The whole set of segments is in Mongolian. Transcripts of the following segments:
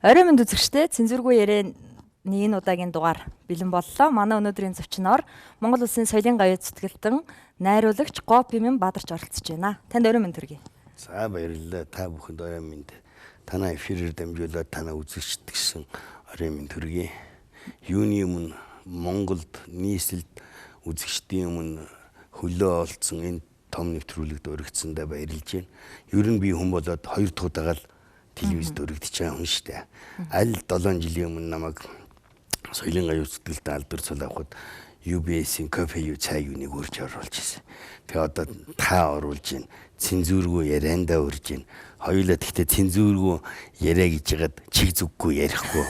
Орой минь үзэгчтэй цензургүй ярианы энэ удаагийн дугаар бэлэн боллоо. Манай өнөөдрийн зочноор Монгол Улсын соёлын гавьяа цэцгэлтэн найруулагч Гопимын Бадарч оролцож байна. Танд орой минь төргий. За баярлалаа. Та бүхэнд орой минь. Танай эфирээр дамжуулаад танай үзэгчд гэсэн орой минь төргий. Юуны өмнө Монголд нийслэлд үзэгчдийн өмнө хөлөө олцсон энэ том нэвтрүүлэгт өргөцсөндөө баярлж байна. Ер нь би хүн болоод 2 дахь удаага л телевизд өргөдөж байгаа хүн шүү дээ. Аль 7 жилийн өмнө намайг соёлын гавьяа цэцгэлтэн алдар цол авахд UBS-ийн кофе юу цай юуныг урьж оруулж ирсэн. Тэгээ одоо та оруулж байна. Цензургүй яриандаа урьж байна. Хоёулаа тэгтээ цензургүй яриа гэж ягаад чиг зүггүй ярихгүй.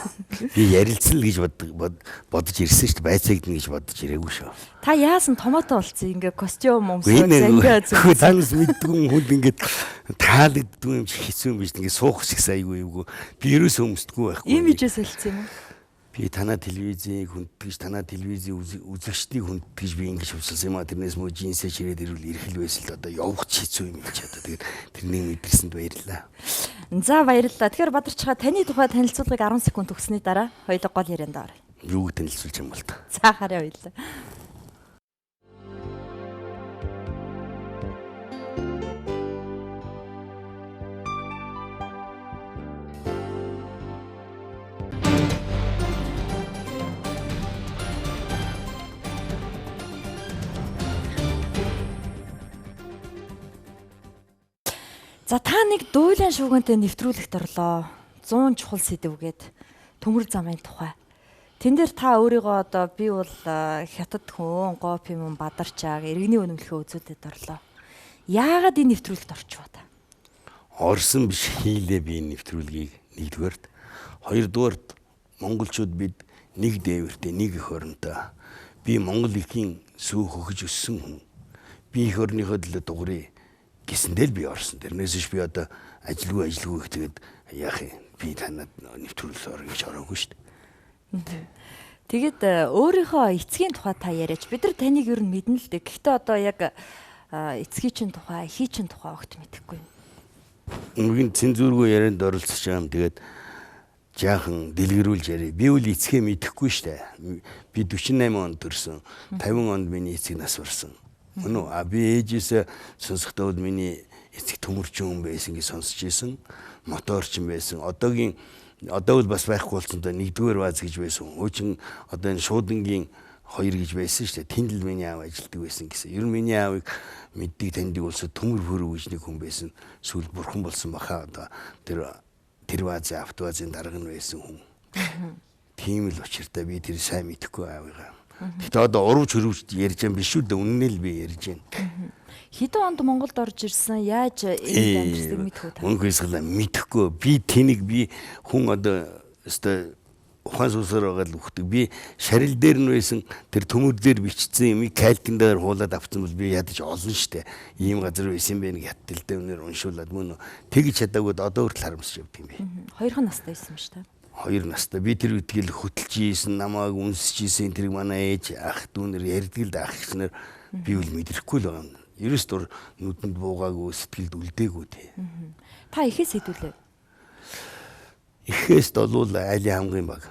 Би ярилцсан л гэж бодож ирсэн шүү дээ. Байцаагдана гэж бодож ирээгүй шүү. Та яасан томото болцсон ингээ костюм өмсөж зангиа зүг. Танаас мэддгүй хүн ингээд таалагддгүй юм чи хэцүү юм биш. Ингээ суух шиг айгүй эвгүй. Би ерөөсөө өмсдөггүй байхгүй. Имижээс солилцсон юм уу? Би танаа телевизийн хүндтгэж танаа телевизийн үзэгчдийг хүндтгэж би ингэж хувьсалсан юм а. Тэрнээс мөн жинсээ чирээд ирвэл ирэх л байсан л одоо явах хэцүү юм чи одоо тэгээд тэрнийг мэдэрсэнд баярлалаа. За баярлалаа. Тэгэхээр Бадарчгаа таны тухай танилцуулгыг 10 секунд өгсөний дараа хоёулаа гол ярианд оръё. Юуг танилцуулж юм бол та. За хараа баярлалаа. За та нэг дуйлан шуугиантай нэвтрүүлэгт орлоо. 100 чухал сэдвгээд төмөр замын тухай. Тэн дээр та өөрийгөө одоо би бол хятад хүн, Гопимын Бадарчааг иргэний үнэмлэхөө үзүүлээд орлоо. Яагаад энэ нэвтрүүлэгт орчихвоо та? Орсон биш хийлээ би энэ нэвтрүүлгийг нэгдүгээрт. Хоёрдугаарт монголчууд бид нэг дээвэртэй нэг эх оронтой. Би Монгол эхийн сүүх хөгж өссөн хүн. Би эх орныхоо төлөө дугрыг гэсэндээ л би орсон. Тэрнээс биш би одоо ажилгүй их тэгээд яах юм. Би танад нэвтрүүлэлт орё гэж ороогүй шүү дээ. Тэгээд өөрийнхөө эцгийн тухай та яриач. Бид нар таныг ер нь мэднэ л дээ. Гэхдээ одоо яг эцгийн чинь тухай, хий чинь тухай огт мэдэхгүй юм. Үнэн цензургүй ярианд оролцож байгаа юм. Тэгээд жаахан дэлгэрүүлж ярив. Би үл эцгээ мэдэхгүй шүү дээ. Би 48 онд төрсөн. 50 онд миний эцэг нас барсан. Өнөө би ээжээсээ сонсохдоо миний эцэг төмөрчин хүн байсан гэж сонсч ийсэн. Моторчин байсан. Одоо бол бас байхгүй болсон доо 1-р бааз гэж байсан. Хуучин одоо энэ шуудангийн 2 гэж байсан шүү дээ. Тэнд л миний аав ажилладаг байсан гэсэн. Ер нь миний аавыг мэддэг таньдаг улсад төмөр хөрөв гэж нэг хүн байсан. Сүүл бурхан болсон баха одоо тэр баазын автовазын дарга нь байсан хүн. Тийм л учиртай би тэр сайн мэдэхгүй аавыгаа. Тэгтээ одоо урвж хөрвж ярьж байгаа биш үү дээ. Үнэн л би ярьж байна. Хэдэн онд Монголд орж ирсэн? Яаж энэ амьдсыг мэдэх үү та? Үнэхээр мэдэхгүй. Би тэнийг хүн одоо өстой ухаан сүсээр байгаа л үхдэг. Би шарил дээр нь байсан тэр төмөр дээр бичсэн юм калькин дээр хуулаад авсан бол би ядаж олон штэ. Ийм газар байсан бэ нэг хаттэлтэй өнөр уншуулад мөн тэгж чадаагүй одоо хүртэл харамсаж явд юм би. 2 настай байсан шүү дээ. 2 настай. Би тэр үтгэл хөтөлж ийсэн, намайг үнсэж ийсэн тэрийг манай ээж ах дүүнэр ярьдаг л ах гэснээр би үл мэдрэхгүй л байгаа юм. Ерөөс дур нүдэнд буугаагүй сэтгэлд үлдээгүй тий. Та ихээс хэдүүлээ? Ихээс долуул айлын хамгийн баг.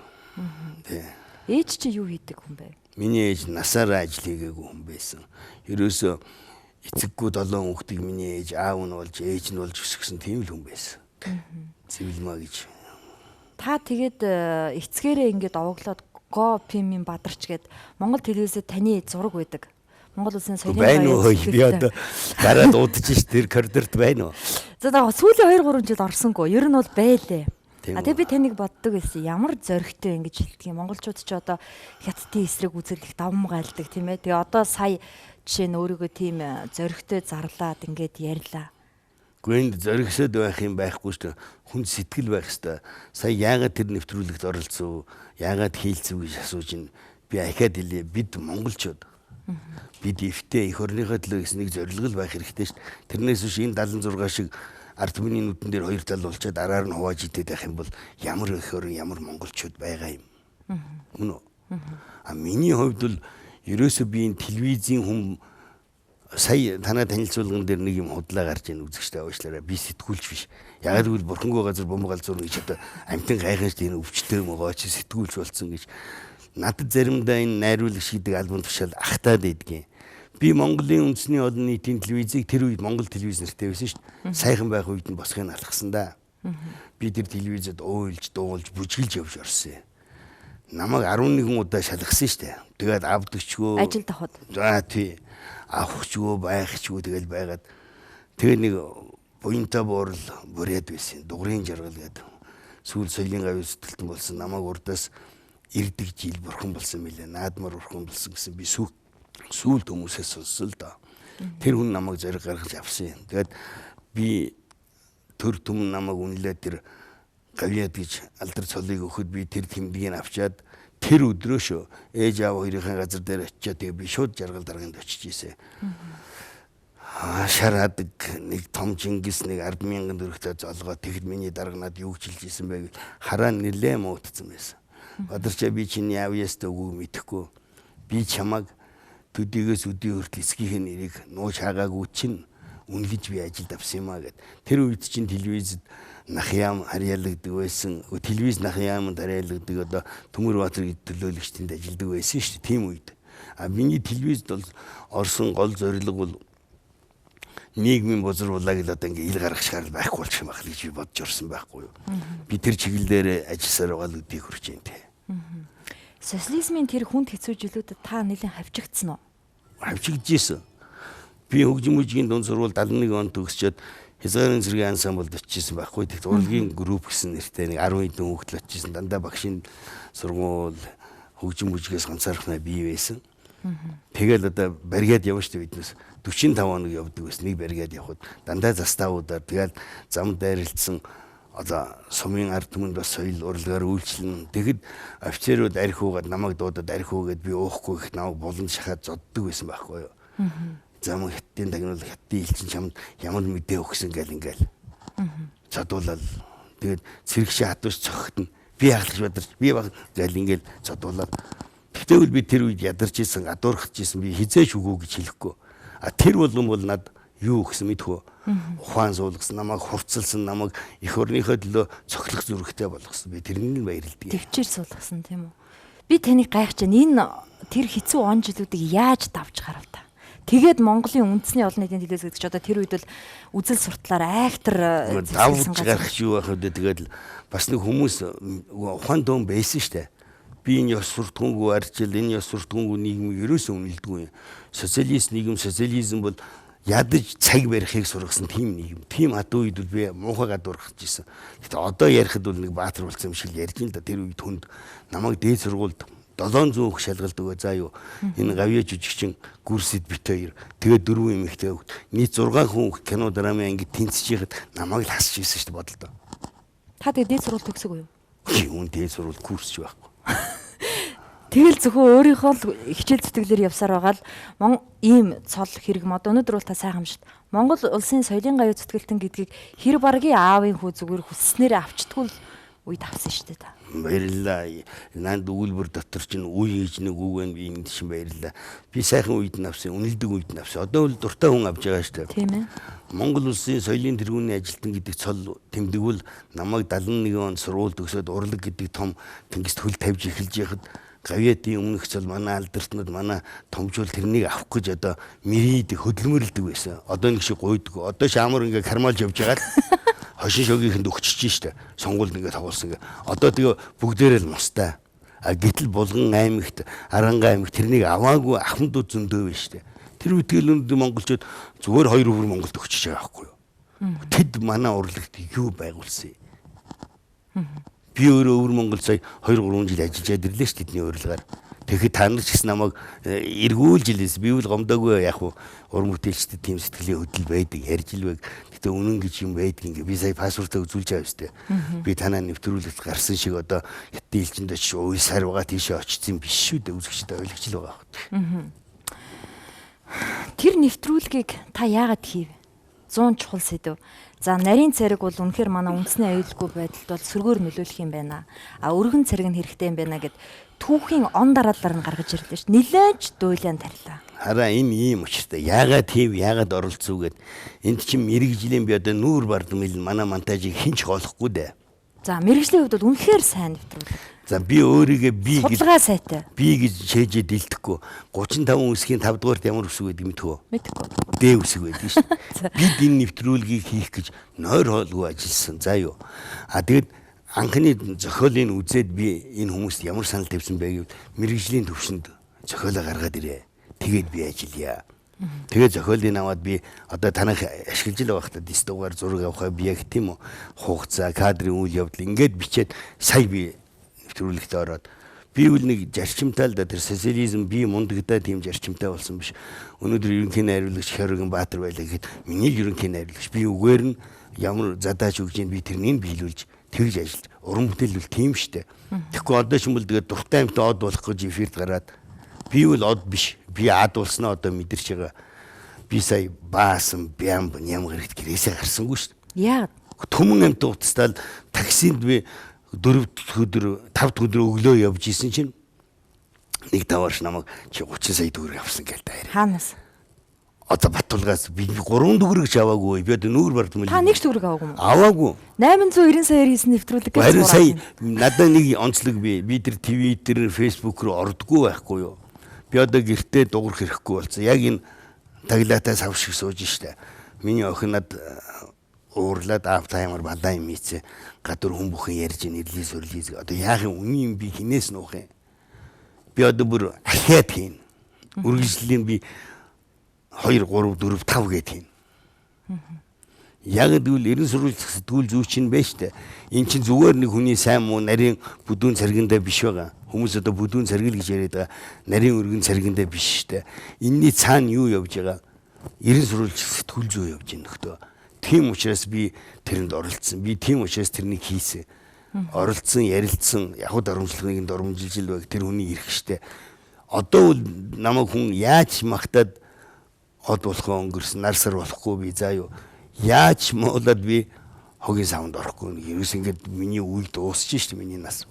Тий. Ээж чи юу хийдэг хүн бэ? Миний ээж насаараа ажил хийгээгүй хүн байсан. Ерөөсөө эцэггүй 7 хүүхдийг миний ээж аав нь болж ээж нь болж өсгсөн тийм л хүн байсан. Цэвэлмаа гэж. Та тэгээд эцгээрээ ингээд овоглоод Гопимын Бадарч гээд Монгол телевизэд таны зураг байдаг. Монгол Улсын соёлын гавьяа би одоо гараад удаж ш тэр коридорт байна уу? За сүүлийн 2-3 жил орсонгүй. Ер нь бол байлээ. Тэгээ би таныг боддог байсан. Ямар зоригтой ингэж хэлдэг юм. Монголчууд ч одоо хятадын эсрэг үзүүлэх давм гайлдаг тийм ээ. Тэгээ одоо сая жишээ нь өөрийгөө тийм зоригтой зарлаад ингээд ярьлаа. Гүнд зоригсод байх юм байхгүй шүү дээ. Хүн сэтгэл байх хэвээр. Сая яагаад тэр нэвтрүүлэгт оролцов? Яагаад хийлцв гэж асууж ин би ахаад хэлээ. Бид монголчууд. Бид эвтэй эх орныхоо төлөө гэсэн нэг зорилго байх хэрэгтэй шүү дээ. Тэрнээс биш энэ 76 шиг ард түмний нүдэн дээр 2 тал болчиход араар нь хувааж идэх байх юм бол ямар эх орн ямар монголчууд байгаа юм. Мөн үү? Миний хувьд бол ерөөсөө би энэ телевизийн хүн сая танаа танилцуулган дээр нэг юм худлаа гарч ийн үзэгчтэй уучлаарай. Би сэтгүүлч биш. Яг л бурхангүй газар бомбогаал зурна гэж одоо амтэн гайхаж тийм өвчтэй мөгөө чи сэтгүүлч болсон гэж надад заримдаа энэ найруулагч гэдэг альбом тушаал ахтаад идэгэн. Би Монголын үндэсний олон нийтийн телевизийг тэр үед Монгол телевиз нэртэй байсан шүү дээ. Сайхан байх үед нь босхыг алгасан да. Би тэр телевизэд уйлж, дуулж, бүжгэлж явж орсон. Намайг 11 удаа шалгасан шүү дээ. Тэгээд авдагчгүй. Ажилд авахд. За тий. Авахчгүй, байхчгүй тэгэл байгаад тэгээ нэг буянтаа буурал бүрээд байсан. Дугрын жаргал гэдэг. Сүүл соёлын гавь сэтгэлтэн болсон. Намайг урдаас ирдэг жил бурхан болсон мэлээ. Наадмар бурхан болсон гэсэн би сүүлд хүмүүсээс сонссон л доо. Тэр хүн намайг зориг гаргаж авсан. Тэгээд би төр түмэн намайг үнэлээд тэр гавьяд гэж алдар цолыг өгөхөд би тэр тэмдгийг авчаад тэр өдрөө шүү ээж аав хоёрын газар дээр очиод тэгээ би шууд жаргал дарганд очиж ийсэн. Шараадаг нэг том Чингис нэг 10,000 төгрөгтэй золгоо тэгэд миний дарганаад юу гэж хэлж ийсэн бэ гэж хараа нэлээ муутсан байсан. Бадарчаа би чиний авьяастай үгүй мэдэхгүй. Би чамаг төдийгөөс өдий хүртэл эсгийнх нь нэрийг нууж хаагаагүй чинь үнэлж би ажилд авсан юмаа гэд. Тэр үед чинь телевизэд нах яам харьяалагддаг байсан. Телевиз нах яамд харьяалагддаг одоо Төмөрбаатар гэдэг төлөөлөгчдөнд ажилдаг байсан шүү дээ. Тийм үед. А миний телевизд бол орсон гол зорилго бол нийгмийн бузруулаг л одоо ингээ ил гаргах шаардлага байхгүй болчих юм байна гэж би бодож орсон байхгүй юу. Би тэр чиглэлээр ажилласаар байгаа л үдийг хүрч юм те. Социализмын тэр хүнд хэцүү жилүүдэд та нэлээд хавчигдсан уу? Хавчигдчихсэн. Би хөгжим мужийн дунд сургууль 71 онд төгсчөөд Хязгаарын цэргийн ансамблд очижсэн байхгүй. Тэгт урлагийн групп гэсэн нэртэй нэг 10 хэдэн хүүхдэл очижсэн. Дандаа багшийн сургууль хөгжим мужигээс ганцаархнаа бий байсан. Тэгэл одоо баригад явна шүү дээ биднээс 45 хоног явдаг байсан. Нэг баригад явхад дандаа заставуудаар тэгэл зам дайралтсан одоо сумын ард түмэнд бас соёл урлагаар үйлчлэн. Тэгэхэд офицерууд архиугаад намайг дуудаад архиугээд би уухгүй их намайг булан шахаад зоддог байсан байхгүй юу. Зам хаттын тагнуул хаттын элчин чамд ямар мэдээ өгсөн гэл ингээл. Цодуулаад тэгээд цэрэгчээ хадууш цохогдно. Би хаалж бадарч би баг гэл ингээл цодуулаад. Тэгвэл би тэр үед ядарч исэн, адуурхаж исэн. Би хизээш үгүй гэж хэлэхгүй. А тэр болгон бол над юу гэсэн мэдхүү. Ухаан суулгасан, намайг хурцлсан, намайг эх орныхоо төлөө цохилох зүрхтэй болгосон. Би тэрнийг баярлдаг. Төвчээр суулгасан тийм үү? Би таныг гайхаж байна. Энэ тэр хэцүү он жилүүдийг яаж давж гарав та? Тэгээд Монголын үндэсний олон нийтийн телевиз гэдэг чи одоо тэр үед л үзэл суртлаар актер давж гарах юу байх вэ? Тэгээд бас нэг хүмүүс ухаан дөөн байсан штэ. Би энэ ёс суртахуунгүй арчил, энэ ёс суртахуунгүй нийгмийг ерөөсөө үнэлдэггүй. Социалист нийгэм, социализм бол ядаж цаг барихыг сургасан тийм нийгэм. Тийм адуу үед би муухай гадуурхаж ирсэн. Гэтэ одоо ярихад бол нэг баатар болсон юм шиг ярьж ин да. Тэр үед хүнд намайг дээд сургуульд 700 их шалгалт өгөө заа юу. Энэ гавьяа жүжигчин гүрсэд бит хоёр. Тэгээд 4 эмэгтэй хөвгт. Нийт 6 хүн кино драмын ангид тэнцэж яхад намайг л хасч ирсэн шүү дээ бодлоо. Та тэгээд дээд сургууль төгсөг үү? Үн дээд сургууль курсч байхгүй. Тэгэл зөвхөн өөрийнхөө л хичээл зүтгэлээр явсаар байгаа л ийм цол хэрэг мод өнөөдөр бол та сайхан хамшигт. Монгол улсын соёлын гавьяа зүтгэлтэн гэдгийг хэр баргийн аавын хүү зүгээр хүсснээр авчдаггүй үед авсан шүү дээ та. Баярлалаа. Нанд өгүүлбэр дотор чинь үе ээж нэг үг байна би энд чинь баярлалаа. Би сайхан үед нь авсан, үнэлдэг үед нь авсан. Одоо бол дуртай хүн авч байгаа шүү дээ. Тийм ээ. Монгол улсын соёлын тэргүүний ажилтан гэдэг цол тэмдэгвэл намайг 71 онд сургууль төгсөөд урлаг гэдэг том тэнгист хөл тавьж эхэлж яхад гавьяадын өмнөх цол манай алдартнууд манай томжуул тэрнийг авах гэж одоо мэрийд хөдөлмөрлөдөг байсан. Одоо нэг шиг гуйдаг. Одоо шаамар ингээ кармалж явж байгаа л хошин шогийнхэнд өгчөж штэ. Сонгуульд ингээ тоглосон ингээ. Одоо тэгээ бүгдээрээ л мустай. А гэтэл Булган аймагт, Аранга аймагт тэрнийг аваагүй ахмадууд зөндөө байна штэ. Тэр үтгэл өнөд монголчууд зүгээр 2 өвөр Монголд өгчөж байгаа байхгүй юу? Тэд манай урлагт юу байгуулсан юм? Би өөрөө өвөр Монгол сая 2-3 жил ажиллаж ирлээ ш тэдний урилгаар. Тэгэхэд та нар ч гэсэн намайг эргүүлж илээс би бол гомдоогүй яг уу уран бүтээлчдэд тийм сэтгэлийн хөдөл байдаг ярьж илвэг. Гэтэ үнэн гэж юм байдаг ингээ би сая пассвортаа үзүүлж байгаа юм сте. Би танаа нэвтрүүлэгт гарсан шиг одоо хятадын элчинд очиж уйсаар байгаа тийшээ очсон биш шүү дээ үзэгчдээ ойлгож л байгаа. Тэр нэвтрүүлгийг та яагаад хийв? 100 чухал сэдв. За нарийн цариг бол үнэхээр манай үндэсний аюулгүй байдалд бол сөргөөр нөлөөлөх юм байна. А өргөн цариг нь хэрэгтэй юм байна гэд түүхийн он дараалалаар нь гаргаж ирлээ ш. Нилээч дуйлан тарилаа. хараа энэ ийм учиртай. Яагаад оролцов гэд. Энд чинь мэрэгжлийн би одоо нүүр бардмал манай монтажийг хинч голохгүй дээ. За мэрэгжлийн хувьд бол үнэхээр сайн нэвтрүүлэг. За би өөрийгөө судалгаа сайтай. Би гэж чэжээ дэлдэхгүй. 35 үсгийн 5 дугаарт ямар үсэг байдаг мэдхүү? Мэдхгүй. Дэ үсэг байдаг шүү дээ. Бид энэ нэвтрүүлгийг хийх гэж нойр хоолгүй ажилласан. За юу. Тэгээд анхны зохиолыг үзээд би энэ хүмүүст ямар санал тавьсан бэ гэвэл мэрэгжлийн төвшөнд зохиолоо гаргаад ирээ. Тэгээд би ажиллая. Тэгээд зохиолыг аваад би одоо танах ашиглаж л байхдаа дистогоор зураг авахаа би яг тийм үү хугацаа, кадрын үйл явдал ингээд бичээд сая би нэвтрүүлэгт ороод би үл нэг зарчимтай л да тэр социализм би мундагдаа тийм зарчимтай болсон биш. Өнөөдөр ерөнхий найруулагч Хоригон Баатар байлаа гэхэд миний ерөнхий найруулагч би үгээр нь ямар задаач өгж ийн би тэрнийг биелүүлж тэгж ажиллаж уран бүтээлүүл тийм штэ. Тэгэхгүй одоо ч юм бол тэгээд дуртай юмтай од болох гэж эфирт гараад би үл од биш. Би ад болсноо одоо мэдэрч байгаа. Би сая баасан бямб нямгэр гэт гэрээсээ гарсангүй шүү дээ. Яагаад? Төмөн амт уцтаад таксинд би 4 өдөр 5 өдөр өглөө явж исэн чинь нэг даваарш намайг чи 30 сая төгрөг авсан гээл даа. Хаанаас? Одоо Баттулгаас би 3 төгрөг ч аваагүй. Би одоо нүүр бардмал. Та нэг ч төгрөг аваагүй юм уу? Аваагүй. 890 саяар хийсэн нэвтрүүлэг гэж харин сая надад нэг онцлог би тэр Twitter, Facebook руу ордгоо байхгүй юу? Би одоо гэртээ дуурах хэрэггүй болсон. Яг энэ таглаатаас авш шиг сууж штэ. Миний охин над уурлаад автаймар бадаа юм ийцээ. Гадуур хүн бүхэн ярьж нэрлээс өрлээс. Одоо яахын үний юм би хинээс нуух юм. Би одоо бүр ахиад хийн. Үргэлжлэлийн би 2 3 4 5 гээд хийн. Яг гэвэл ерэн сурвалж сэтгүүл зүй чинь байж тээ. Эн чинь зүгээр нэг хүний сайн муу нарийн бүдүүн царгиндаа биш байгаа. Хүмүүс одоо бүдүүн царгил гэж яриад байгаа. Нарийн өргөн царгиндаа биш штэ. Энэний цаана юу явж байгаа? Ерэн сурвалж сэтгүүл зүй явж байна нөхдөө. Тийм учраас би тэрэнд оролцсон. Би тийм учраас тэрнийг хийсэн. Оролцсон, ярилцсан, явхад оромжлогыг дормжилж л байг тэр хүний ирэх штэ. Одоо бол намайг хүн яаж магтаад од болохоо өнгөрсөн нарсар болохгүй би заа юу. Яаж моолоод би хогийн савнд орохгүй. Ерөөс ингээд миний үйл дуусч штэ миний нас.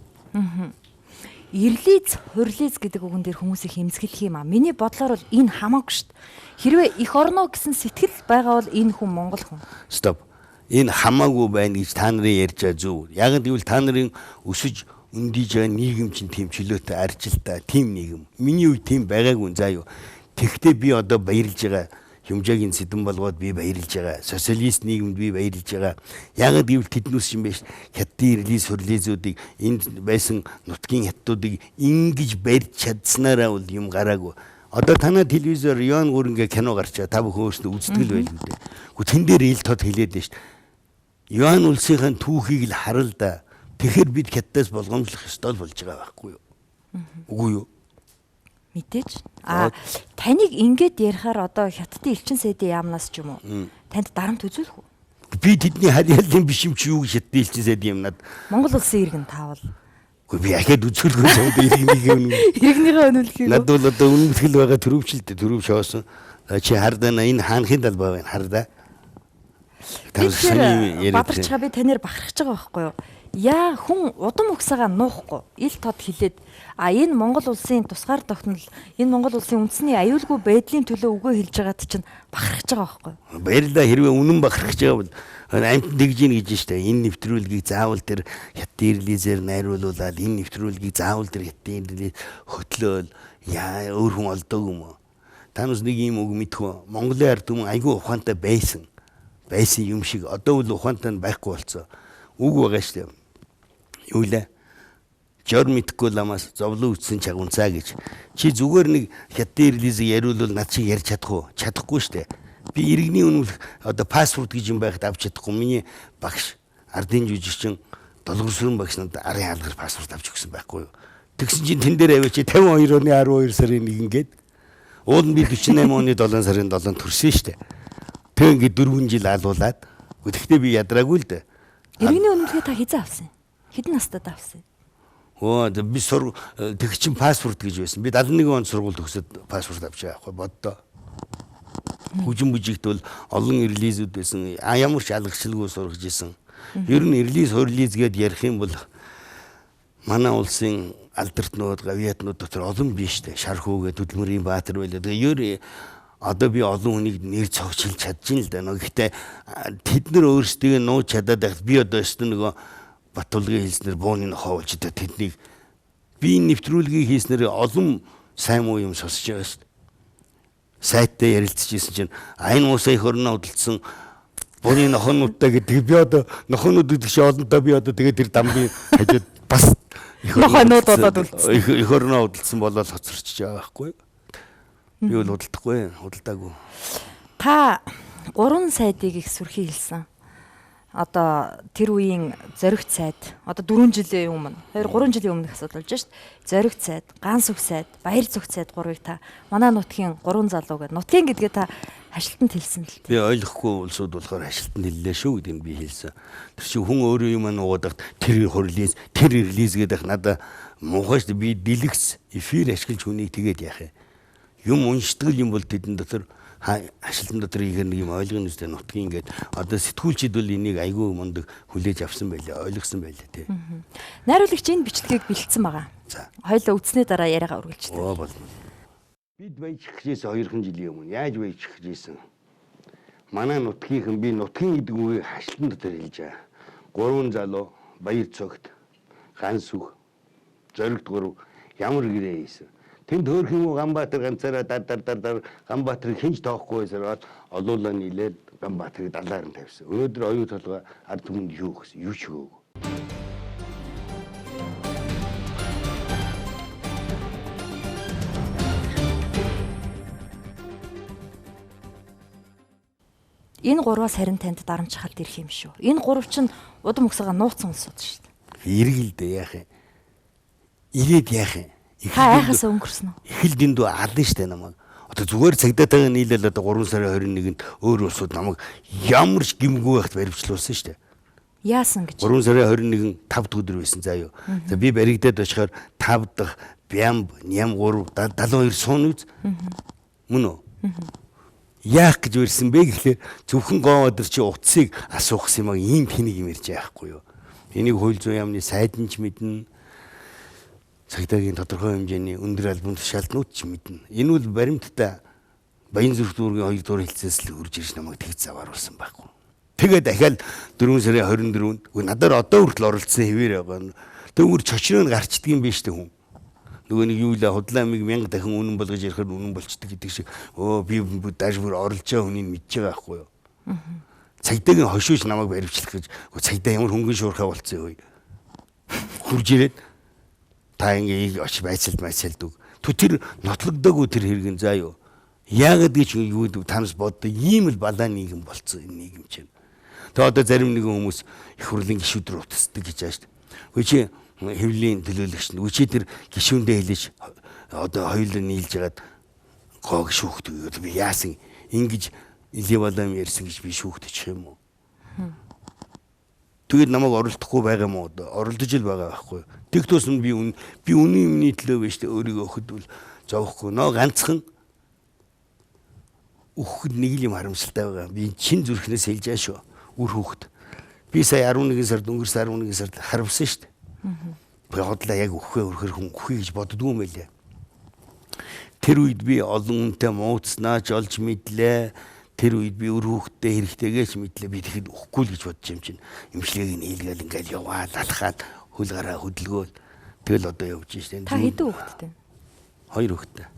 Ирлиз, хурлиз гэдэг үгэн дээр хүмүүсийг хэмзгэлэх юм а. Миний бодлоор бол энэ хамаагүй шүү дээ. Хэрвээ эх орноо гэсэн сэтгэл байгаа бол энэ хүн монгол хүн. Стоп. Энэ хамаагүй байна гэж та нарын ярьж байгаа зөв. Яг гэвэл та нарын өсөж өндийж байгаа нийгэм чинь тийм чөлөөтэй аржилтаа, тийм нийгэм. Миний үе тийм байгаагүй заа юу. Тэгвэл би одоо баярлж байгаа. Хэмжээгийн сэдэн болгоод би баярлж байгаа. Социалист нийгэмд би баярлж байгаа. Яг гэвэл тэднээс юм биш. Хятадын ирлиз хурлизуудыг энд байсан нутгийн хятадуудыг ингэж барьж чадсанараа бол юм гараагүй. Одоо танай телевизээр Ян гүрэнгээ кино гарчаа та бүхэн өөрсдөө үздэг л байл үү. Гэхдээ тэн дээр ил тод хэлээд байна шүү дээ. Ян улсынхаа түүхийг л харал да. Тэгэхээр бид хятадаас болгоомжлох ёстой болж байгаа байхгүй юу? Үгүй юу? Мэдээж. Таныг ингэж ярихаар одоо хятадын элчин сайдын яамнаас ч юм уу? Танд дарамт үзүүлэх үү? Би тэдний харьяаллын биш юм чи юу гэж хятадын элчин сайдын юм над. Монгол улсын иргэн таавал. Гэхдээ би ахаад үзүүлгүй юм да иргэнийгээ үнэ. Иргэнийхээ өнөөлөх юм. Над бол одоо үнэмтгэл байгаа төрөвчлөлтөд төрөв шоосон. Чи хардаа энэ хаанхын талбай байна хардаа. Тэгэхээр бадарчгаа би танаар бахархаж байгаа байхгүй юу? Яа хүн удам угсаага нуухгүй ил тод хилээд энэ Монгол улсын тусгаар тогтнол энэ Монгол улсын үндэсний аюулгүй байдлын төлөө үгөө хэлж байгаад чинь бахархаж байгаа байхгүй юу? Баярлалаа хэрвээ үнэн бахархаж байгаа бол амт тэгж ийн гэж штэ энэ нэвтрүүлгийг заавал тэр хятадын ирлизээр найруулуулаад энэ нэвтрүүлгийг заавал тэр хятадын ирлиз хөтлөөл яа өөр хүн олдог юм уу? Танаас нэг юм үг мэдхүү Монголын ард түмэн айгүй ухаантай байсан юм шиг одоо бол ухаантай байхгүй болцоо. Үг байгаа штэ. Юу лээ? Жор мэдхгүй ламаас зовлон үтсэн чагунцаа гэж. Чи зүгээр нэг хятадын ирлизийг яриулвал над чи ярьж чадах уу? Чадахгүй штэ. Би иргэний үнэмлэх одоо паспорт гэж юм байхад авч чадахгүй. Миний багш ардын жүжигчин долгорсрын багш надад арын хаалгаар паспорт авч өгсөн байхгүй юу? Тэгсэн чинь тэн дээр авчи 52 оны 12 сарын 1-нд уул нь би 48 оны 7 сарын 7 төрсөн штэ. Тэг ингээд 4 жил алуулаад. Гэхдээ би ядраагүй л дээ. Иргэний үнэмлэхээ та хизээ авсан? Хэдэн настад авсан? Би тэг чин паспорт гэж байсан. Би 71 онд сургууль төгсөөд паспорт авч байгаа байхгүй боддоо. Хүчин бүжигт бол олон ирлизүүд байсан. Ямар ч алгачлаггүй сургаж исэн. Ер нь ирлиз хурлиз гэд ярих юм бол манай улсын алдарт гавьяатнууд дотор олон биш дээ. Шархуугээ Хөдөлмөрийн Баатар байлаа. Тэгээ одоо би олон хүнийг нэр цогцолж чадчихна л да. Гэхдээ тэд нар өөрсдөө нууж чадаад байхад би одоо нөгөө Батулгийн хэлснээр бууны нохоо болж одоо тэднийг би нэвтрүүлгийг хийснээр олон сайн муу юм сонсож байгаа шүү дээ. Сайттай ярилцчихсэн чинь айн уусаа их орноо хөдөлсөн бууны нохоонуудтай гэдэг би одоо нохоонууд гэдэг шиг олонтоо би одоо тэгээд тэр дамбын хажууд бас нохоонууд болоод үлдсэн. Их орноо хөдөлсөн болоод хоцорч байгаа байхгүй. Би бол худалдаагүй. Та 3 сайдыг их сүрхий хэлсэн. Одоо тэр үеийн зоригт сайд одоо 4 жилийн өмнө 3 жилийн өмнөх асуудал болж шít. Зоригт сайд, ганс үг сайд, баяр зүгт сайд 3-ыг та манай нутгийн 3 залуу гэдэг. Нутгийн гэдгээ та хашлтанд хэлсэн л дээ. Би ойлгохгүй улсууд болохоор хашлтанд хэллээ шүү гэдэг нь би хэлсэн. Тэр чинь хүн өөрөө юм нуугаад тэр хурлиз, тэр ирлиз гэдэг надад муухай шүү. Би дэлгэц эфир ашиглаж хүнийг тэгээд яах юм. Юм уншдаг юм бол тэдэн дотор хашлтан дотор игээр нэг юм ойлгоно үстэй нутгийн ингээд одоо сэтгүүлчид бол энийг айгүй мундаг хүлээж авсан байлаа, ойлгосон байлаа тий. Найруулагч энэ бичлэгийг бэлдсэн байгаа. Хоёулаа үтснээ дараа яриагаа үргэлжлэв. Болно. Бид баяжих гэжсэн 2 жилийн өмнө яаж баяжих гэжсэн. Манай нутгийнхэн би нутгийн гэдэг үгийг хашлтан дотор хэлж байгаа. 3 залуу баяр цогт, ганс үг, зоригт 3 ямар гэрээ хийсэн. Тэнд хөөх юм уу Ганбаатар ганцаараа дар Ганбаатарыг хинж тоохгүй байсаар олуулаа нийлээд Ганбаатарыг далаар нь тавьсан. Өнөөдөр оюу толгой ард түмэнд юу гэсэн юу ч өгөөгүй. Энэ 3-аас харин танд дарамтчхалд ирэх юм шүү. Энэ 3 чинь удам өгсөөгөө нууцсан улсууд шүү дээ. Эргэлдээ яах юм. Ирээд яах юм. Та айхаас өнгөрсөн үү? Их л дэндүү алан штэ намайг. Одоо зүгээр цагдаатайгаа нийлээл одоо 3 сарын 21-нд өөр улсууд намайг ямар ч гимгүй байхад баривчлуулсан штэ. Яасан гэж? 3 сарын 21 5 дахь өдөр байсан заа юу. За би баригдаад очихоор 5 дахь Бямб, Ням 3 72 суун үз. Мөн үү? Яах гэж ирсэн бэ гэхлээр зөвхөн гоовод чи утсыг асуух юм аа ийм тэнийг юм ярьж байхгүй юу. Энийг хууль зүйн яамны сайд нь ч мэднэ. Цагдаагийн тодорхой хэмжээний өндөр албан тушаалтнууд ч мэднэ. Энэ бол баримттай Баян зүрх дүүргийн 2 дугаар хэлцээс л үрж ирж намайг тэгж завааруулсан байхгүй. Тэгээд дахиад 4 сарын 24-нд надаар одоо хүртэл оролцсон хэвээр байгаа. Төвөр чочроо нь гарчдаг юм биш үү хүн. Нөгөө нэг юу лээ худлаа амиг 1000 дахин үнэн болгож ярихаар үнэн болчдөг гэдэг шиг би дааш бүр оролж байгаа хүнийг мэдж байгаа байхгүй юу. Цагдаагийн хошууч намайг баривчлах гэж цагдаа ямар хөнгөн шуурхай болцсон юу. Хурж ирээд та ингээ очиж байцаалд үг. Тэр нотлогдоогүй тэр хэрэгэн заа юу. Яагаад гэж юу танаас боддоо ийм л балаа нийгэм болцсон энэ нийгэм чинь. Тэгээ одоо зарим нэгэн хүмүүс их хурлын гишүүд рүү утасдаг гэж байгаа шүү дээ. Үгүй чи хэвлэлийн төлөөлөгч нь үгүй чи тэр гишүүндээ хэлж одоо хоёулаа нийлж хагаад гоог шүүхдэг. Би яасан ингэж Иливалам ярьсан гэж би шүүхтчих юм уу? Тэгээд намайг оролдохгүй байгаа юм уу? Оролдож л байгаа байхгүй. Тэг туусна би үнийн юмний төлөө биш тэ өөрийгөө өгөхөд зовхгүй. Нөө ганцхан өгөхөд нэг л юм харамсалтай байгаа. Би чин зүрхнээс хэлж байгаа шүү. Үр хүүхэд. Би сая 11 сард өнгөрсөн 11 сард харамсан шүү дээ. Би хотлоо яг өгөхөө хүн өгөхий гэж боддгоо юм байлаа. Тэр үед би олон хүнтэй мууцнаач олж мэдлээ. Тэр үед би өр хүүхдтэй хэрэгтэйгээс мэдлээ. Би тэгэхэд өгөхгүй л гэж бодож юм чинь. Имчилгээг нь хийлгээл ингээл яваад алхаад хөл гараа хөдөлгөөл. Тэгэл одоо явж штэ. Та хэдэн хүүхэдтэй? 2 хүүхэдтэй.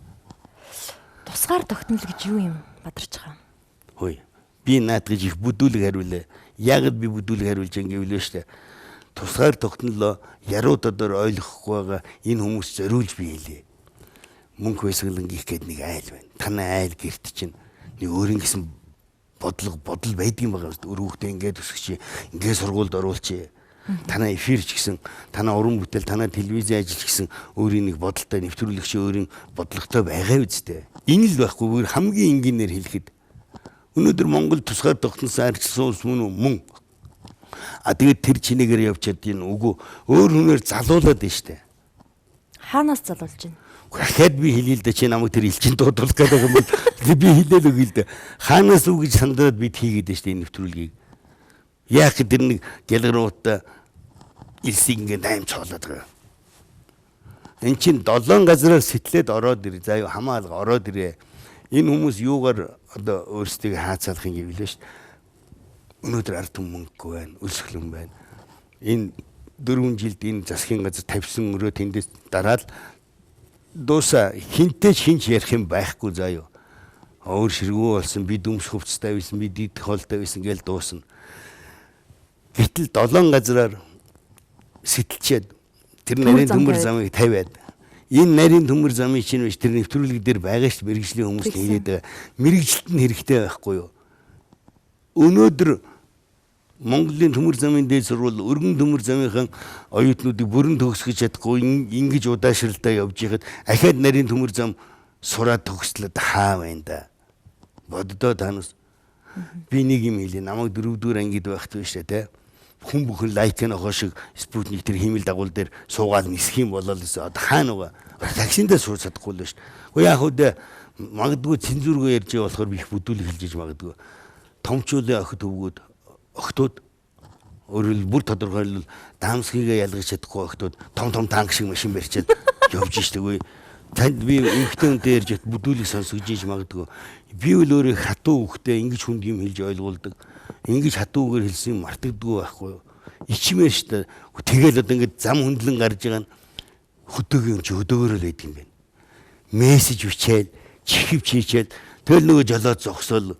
Тусгаар тогтнол гэж юу юм бадарч байгаа юм? Хөөе. Би наад гэж их бүдүүлэг хариулаа. Ягд би бүдүүлэг хариулж ингэвэл штэ. Тусгаар тогтнолоо яруудаар ойлгохгүй байгаа энэ хүмүүс зориулж би хэлээ. Мөнх байсгалан гих гээд нэг айл байна. Танай айл гэрт чинь нэг өөрийн гэсэн бодол байдгийн байгаа. Өр хүүхдээ ингээд өсгөч, ингээд сургуульд оруулчих. Танай эфирч гэсэн, танай уран бүтээл, танай телевизийн ажил гэсэн өөрийн нэг бодолтой нэвтрүүлэгч өөрийн бодлоготой байгаа үстэй. Энэ л байхгүй хамгийн энгийнээр хэлэхэд өнөөдөр Монгол тусгаар тогтносон арчилсан улс мөн. Тэгээд тэр чинээгээр явчаад энэ үгүй өөр хүнээр залуулаад байна штэ. Хаанаас залуулж байна? Дахиад би хэлээ л да чи намайг тэр элчин дуудуулах гэдэг юм бол би хэлээл өгье л да. Хаанаас үг гэж сандаад бид хийгээд байна штэ энэ нэвтрүүлгийг. Яах гэдэг нэг гэлгэруудаа илсийг ингээд 8 цоолоод байгаа. Эн чин 7 газараар сэтлээд ороод ир. За юу хамаалга ороод ирээ. Энэ хүмүүс юугаар одоо өөрсдийг хаацаалахын гэвэл шүү дээ. Өнөөдөр ард түмэн мөнгөгүй байна, өлсгөлэн байна. Энэ 4 жилд энэ засгийн газар тавьсан өрөө тэндээс дараад дуусаа хинтээ хинч ярих юм байхгүй заа юу. Өөр ширгүү болсон, би дүмс хувцастай байсан, би дидэх холтой байсан гээл дуусна. Гэтэл 7 газараар сэтэлчээд тэр нарийн төмөр замыг тавиад энэ нарийн төмөр замын чинь биш тэр нэвтрүүлэг дээр байгаа ш мэрэгжлийн хүмүүс хэлээд байгаа. Мэрэгжилт нь хэрэгтэй байхгүй юу? Өнөөдөр Монголын төмөр замын дээд сургууль өргөн төмөр замынхан оюутнуудыг бүрэн төгсгөж чадахгүй ингэж удаашралтай явж байхад ахаад нарийн төмөр зам сураад төгслөд хаа байна да. Боддоо танаас би нэг юм хэлээ. Намайг 4-р ангид байхт биш те. Хүн бүхэн лайкын охоо шиг Спутник тэр хиймэл дагуул дээр суугаад нисэх юм болол одоо хаана уга таксиндээ сууж чадахгүй л шүү дээ. Уу яг үдэ магадгүй цензургүй ярьж байгаа болохоор би их бүдүүлэг хэлж магадгүй. Томчуулын охид өвгүүд охтууд өөрөөр бүр тодорхойлбол даамсгийгээ ялгаж чадахгүй охтууд том танк шиг машин барьчаад явж штеп. Танд би ихтэй үнтэй ярьж бүдүүлэг сонсгож иж магадгүй. Би бол өөрөө хатуу хөхтэй ингэж хүнд юм хэлж ойлгуулдаг. Ингэж хатуугаар хэлсэн юм мартагддаггүй байхгүй юу? Ичмээр штэ. Тэгэл одоо ингэж зам хөндлөн гарч байгаа нь хөдөөгийн юм чи хөдөөгөөрөө л байдаг юм байна. Мессеж бичээл, чихвч хийчээл тэгэл нөгөө жолоод зогсоол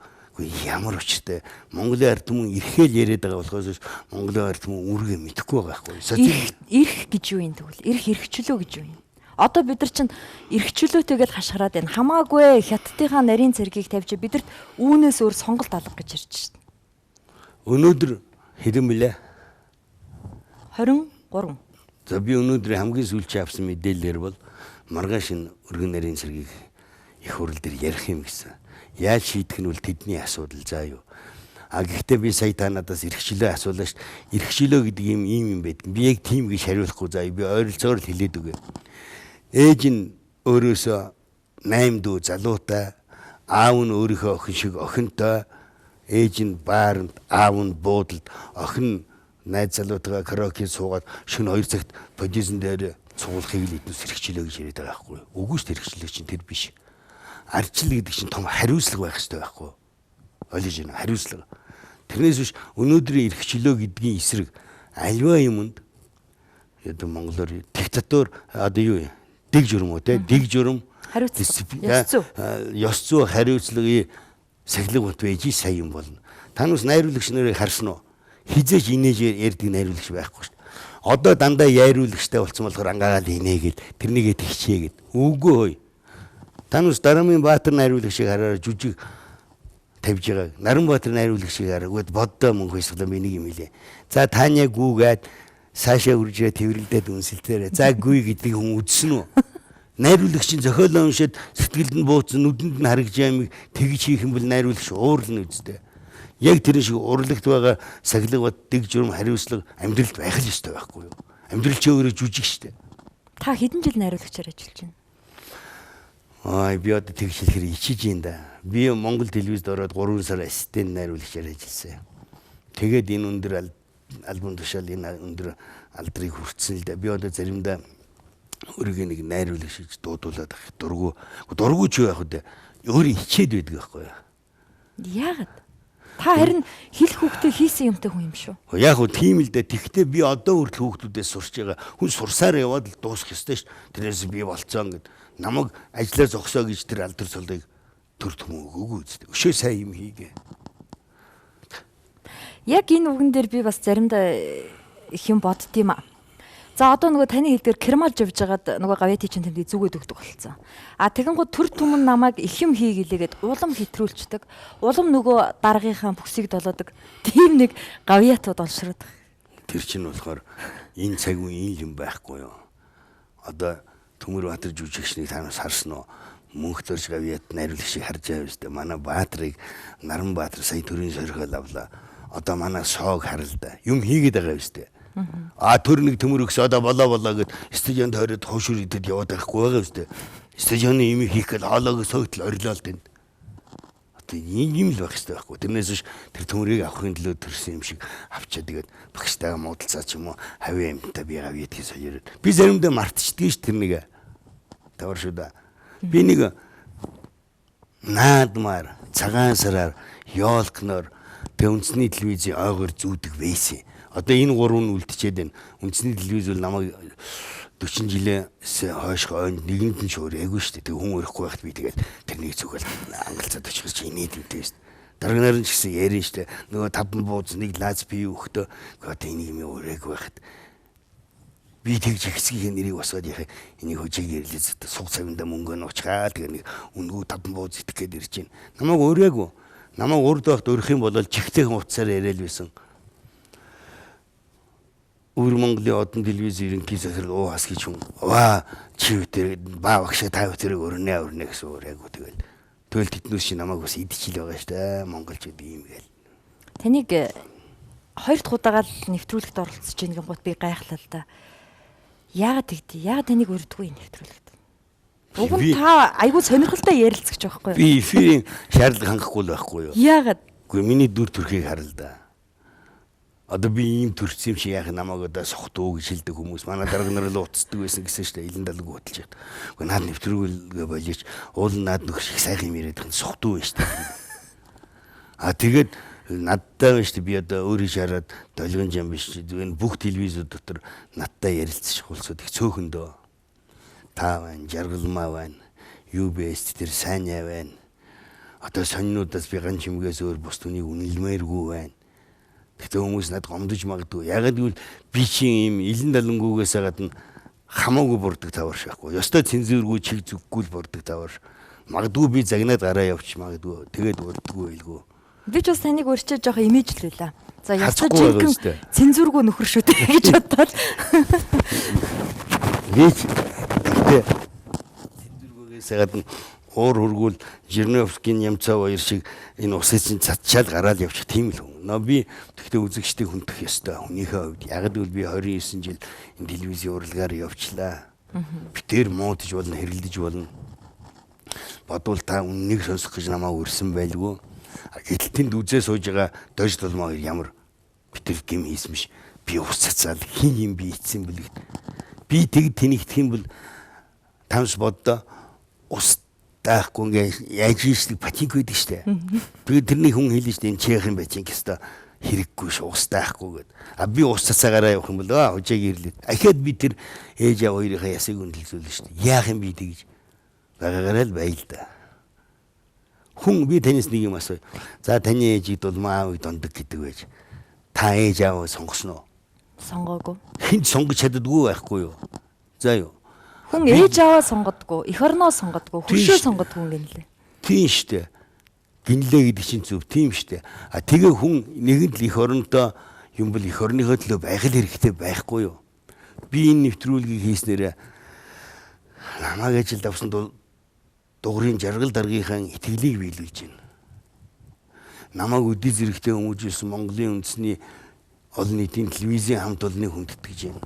ямар учиртай. Монголын ард түмэн ирэхэл яриад байгаа болохоос Монголын ард түмэн үүргээ мэдэхгүй байгаа байхгүй. Ирэх гэж юу юм тэгвэл? Ирэх эрхчлөө гэж юу юм? Одоо бид нар чинь эрхчлөөтэйгээл хашгираад байна. Хамаагүй хятадынхаа нарийн цэргийг тавьж бидэрт үүнээс өөр сонголт алга гэж ярьж шин. Өнөөдөр хэдэн блэ? 23. За би өнөөдөр хамгийн сүүлчийн авсан мэдээлэлээр бол маргааш энэ өргөн нарийн цэргийг их хурал дээр ярих юм гэсэн. Яаж шийдэх нь бол тэдний асуудал заа юу. Гэхдээ би сая та надаас эрхчлөө асуулаа ш. Эрхчлөө гэдэг юм ийм юм байдаг. Би яг тийм гэж хариулахгүй заа юу. Би ойролцоогоор л хэлээд өгье. Ээж нь өөрөөсөө 8 дүү залуутай, аав нь өөрийнхөө охин шиг охинтой, ээж нь бааранд, аав нь буудалд, охин найз залуутайгаа караоке суугаад шөнө 2 цагт подизон дээр цуглахыг л эднээс эрхчлөө гэж яриад байгаа байхгүй юу. Үгүй ш эрхчлөө чинь тэр биш. Ардчил гэдэг чинь том хариуцлага байх хэрэгтэй байхгүй юу. Ойлгож байна хариуцлага. Тэрнээс биш өнөөдрийн эрхчлөө гэдгийн эсрэг альва юмд одоо монголоор диктатур одоо юу юм? Дэг журам уу те? Дэг журам ёс зүй хариуцлагын сахилга бот байж сая юм болно. Танаас найруулагч нарыг харсан уу? Хизээж инээж ярддаг найруулагч байхгүй шүү дээ. Одоо дандаа яйруулагчтай болсон болохоор ангаагаал инээгээд тэрнийгээ тэгчээгээд үгүй хөөе. Танаас Дарамын Баатар найруулагчийг хараад жүжиг тавьж байгаа. Наранбаатар найруулагчийг хараад боддоо мөнгө хийсгэлээ би нэг юм хэлээ. За таня гүүгээд цаашаа үржээ тэрвэрлдээд үнсэлтээрээ. За гүй гэдэг хүн үдсэн үү? Найруулагчийн зохиолоо уншаад сэтгэлд нь бууцсан нүдэнд нь харагж ямиг тэгж хийх юм бол найруулагч уурлна үсттэй. Яг тэр шиг урлагт байгаа сахилга бат дэг журам хариуцлага амьдралд байх л ёстой байхгүй юу? Амьдрал чи өөрөө жүжиг штэ. Та хэдэн жил найруулагчаар ажиллаж байна? Би одоо тэгж хэлэхээр ичиж юм да. Би Монгол телевизэд ороод 3 сар ассистент найруулагчаар ажилласан. Тэгээд энэ өндөр альбом тушаал энэ өндөр алдрыг хүртсэн л да. Би одоо заримдаа өөрийн нэг найруулагч гэж дуудуулаад ах дургу ч байх үү. Өөрөө хичээд байдаг байхгүй юу? Яагаад? Та харин хэл хүүхдээ хийсэн юмтай хүн юм шүү. Яг уу тийм л дээ. Тэгвэл би одоо хүртэл хүүхдүүдээс сурч байгаа. Хүн сурсаар яваад л дуусах ёстой ш. Тэрээс би болцсон гэд. Намайг ажиллаа зогсоо гэж тэр алдар цолыг төр төмөөгөөгүй үстэй. Өшөө сайн юм хийгээ. Яг энэ үгэн дээр би бас заримдаа их юм бодд юм аа. За одоо нөгөө таны хэлдгээр кермалж явж байгаад нөгөө гавьяти чинь тэмдэг зүгээд өгдөг болцсон. Тэгэнгүүт төр түмэн намайг их юм хийгээлээгээд улам хэтрүүлчдэг. Улам нөгөө даргийнхаа бүсийг долоодог. Тийм нэг гавьятууд олшроод. Тэр чинь болохоор энэ цаг үеийн юм байхгүй юу? Одоо Төмөрбаатар жүжигчнийг танаас харсан уу? Мөнх зорж гавьят найруулагчийг харж байгаа юм шүү дээ. Манай Баатарыг Наранбаатар сая төрийн сорхиол авлаа. Одоо манай Соог харалда. Юм хийгээд байгаа юм шүү дээ. Төр нэг төмөр өгс одоо болоо гэд стадионд хороод хошуур идэд яваад байхгүй байгаа юм шүү дээ. Стадионы юм хийх гээд хоолойгоо сойтл орилоо л тэн. Одоо ийм л байх хэрэгтэй байхгүй. Тэрнээс биш тэр төмөрийг авахын төлөө төрсэн юм шиг авчаад тэгээд багштайгаа муудалцаа ч юм уу хавийн амьтаа би гавьяатгийн соёроо. Би заримдаа мартчихдаг ш тэрнийг. тавар шүү да. Би нэг наадмаар цагаан сараар ёолкноор тэг үндэсний телевизийн ойгоор зүүдэг байсан. Одоо энэ гурав нь үлдчихэд байна. Үндэсний телевиз бол намайг 40 жилээс хойш нэгэнд нь шуурээгүй шүү дээ. Тэг хүн өрөхгүй байхад би тэгээд тэрнийг зүгэл ангалцаад очихс чи инээд юмтэй шүү дээ. Дарганаар нь ч гэсэн ярина шүү дээ. Нөгөө таван бууз нэг лаз пи өгтөө одоо энийг юм өрөөгүй байхад би тэгж ихсгийн нэрийг босгоод яхаа энийг хөжиг ирлээ суг цавинда мөнгө нь уучгаа тэгээ нэг үнгүү таван бууз идэх гээд ирж байна. Намайг өрөөгүй. Намайг урд байхад өрөх юм бол чихтэйхэн утсаар яриад байсан. Өвөр Монголын одон телевиз ерөнхий захирал уу хас гэж хүн. Ваа чи үтэр баа багшаа та үтэрийг өрнө гэсэн өрөөгүй тэгэл. Тэгэл тэднээс чи намайг бас идчихил байгаа штэ. Монголчууд ийм гээл. Таныг хоёр дахь удаагаар нэвтрүүлэгт оролцож байгаа гот би гайхлаа л да. Яагаад тэгдэ? Яагаад таныг өрдөггүй нэвтрүүлэгт? Уг нь та айгүй сонирхолтой ярилцчих жоохгүй юу? Би эфирийн шаардлага хангахгүй л байхгүй юу? Яагаад? Гэхдээ миний дүр төрхийг хараа л да. Одоо би ийм төрсөн юм шиг яах намайг одоо сохтуу гэж хэлдэг хүмүүс манай дарга нар л уцдаг байсан гэсэн шүү дээ. Илэн далгүй хөтлж яд. Гэхдээ наад нэвтрүүлгээ болооч уул наад нөх шиг сайхан юм яриад байгаа сохтуу байж таа. Тэгээд надтай байж би одоо өөрийн шараад долгон жам биш. Энэ бүх телевизүүд дотор надтай ярилцчих улсууд их цөөхөндөө. Та байна, жаргалмаа байна. UBS тэр сайн яа байна. Одоо сонинуудаас би ганц юмгээс өөр бус түүнийг үнэлмээргүй байна. Тэгтээ хүмүүс надад гомдож магадгүй. Ягаад гэвэл би чинь ийм илэн далангүйгээс гадна хамаагүй бурдаг тавар шахгүй. Ёстой цензургүй чиг зүггүй л бурдаг тавар. Магадгүй би загнаад гараа явчих магадгүй. Тэгээд урдгүй илгүү. Би ч бас таныг өрчөөж жоохон имижлүүлээ. За ёстой жинхэнэ цензургүй нөхөр шүү дээ гэж бодоод. Би цензургүйгээс гадна уур хургуул Жирновскийн Нямцаа баяр шиг энэ усыг чинь цадчаал гараад явчих тийм л хүн. Би тэгтээ үзэгчдийг хүндэх ёстой. Хүнийхээ хувьд яг л би 29 жил энэ телевизийн урлагаар явчлаа. Битээр муудаж болно, хэрэлдэж болно. Бодвол та үннийг сонсох гэж намайг өрсөн байлгүй. Гэтэл тэнд үзээ сууж байгаа дойж толмоо ямар битэр гим хийсэн биш. Би ус цацаал хин юм би ицсэн бэлэгт. Би тэг тэнэгдэх юм бол тамс боддоо ус таахгүй ингээ яаж ийшдэг патинк байдаг штэ. Тэгээд тэрний хүн хэлж штэ энэ чехийн патинк өстой хэрэггүй ш ус таахгүй гэд. Би ус цацаагаараа явах юм бол хожааг ирлээ. Ахиад би тэр ээж аваа хоёрынхаа ясыг үнэлзүүлнэ штэ. Яах юм би тэгж байгаагаараа л байл да. Хүн би танаас нэг юм асууя. За таны ээжийг дулмаа дондог гэдэг байж. Та ээж аваа сонгосноо? Сонгоогүй. Хинт сонгож чаддаггүй байхгүй юу? За юу. Хүн ээж аваа сонгодгүй, эх орноо сонгодгүй, хөршөө сонгодгүй юм гинлээ. Тийм штэ. Гинлээ гэдэг чинь зөв тийм штэ. Тэгээ хүн нэгэн л эх оронтой юм бол эх орныхоо төлөө байх л хэрэгтэй байхгүй юу? Би энэ нэвтрүүлгийг хийснээрээ намайг ажил давсан дугрын жаргал даргийнхаа итгэлийг биелүүлж байна. Намайг өдий зэрэгтэй хүмүүжүүлсэн Монголын үндэсний олон нийтийн телевизийн хамт олонны хүндэтгэж байна.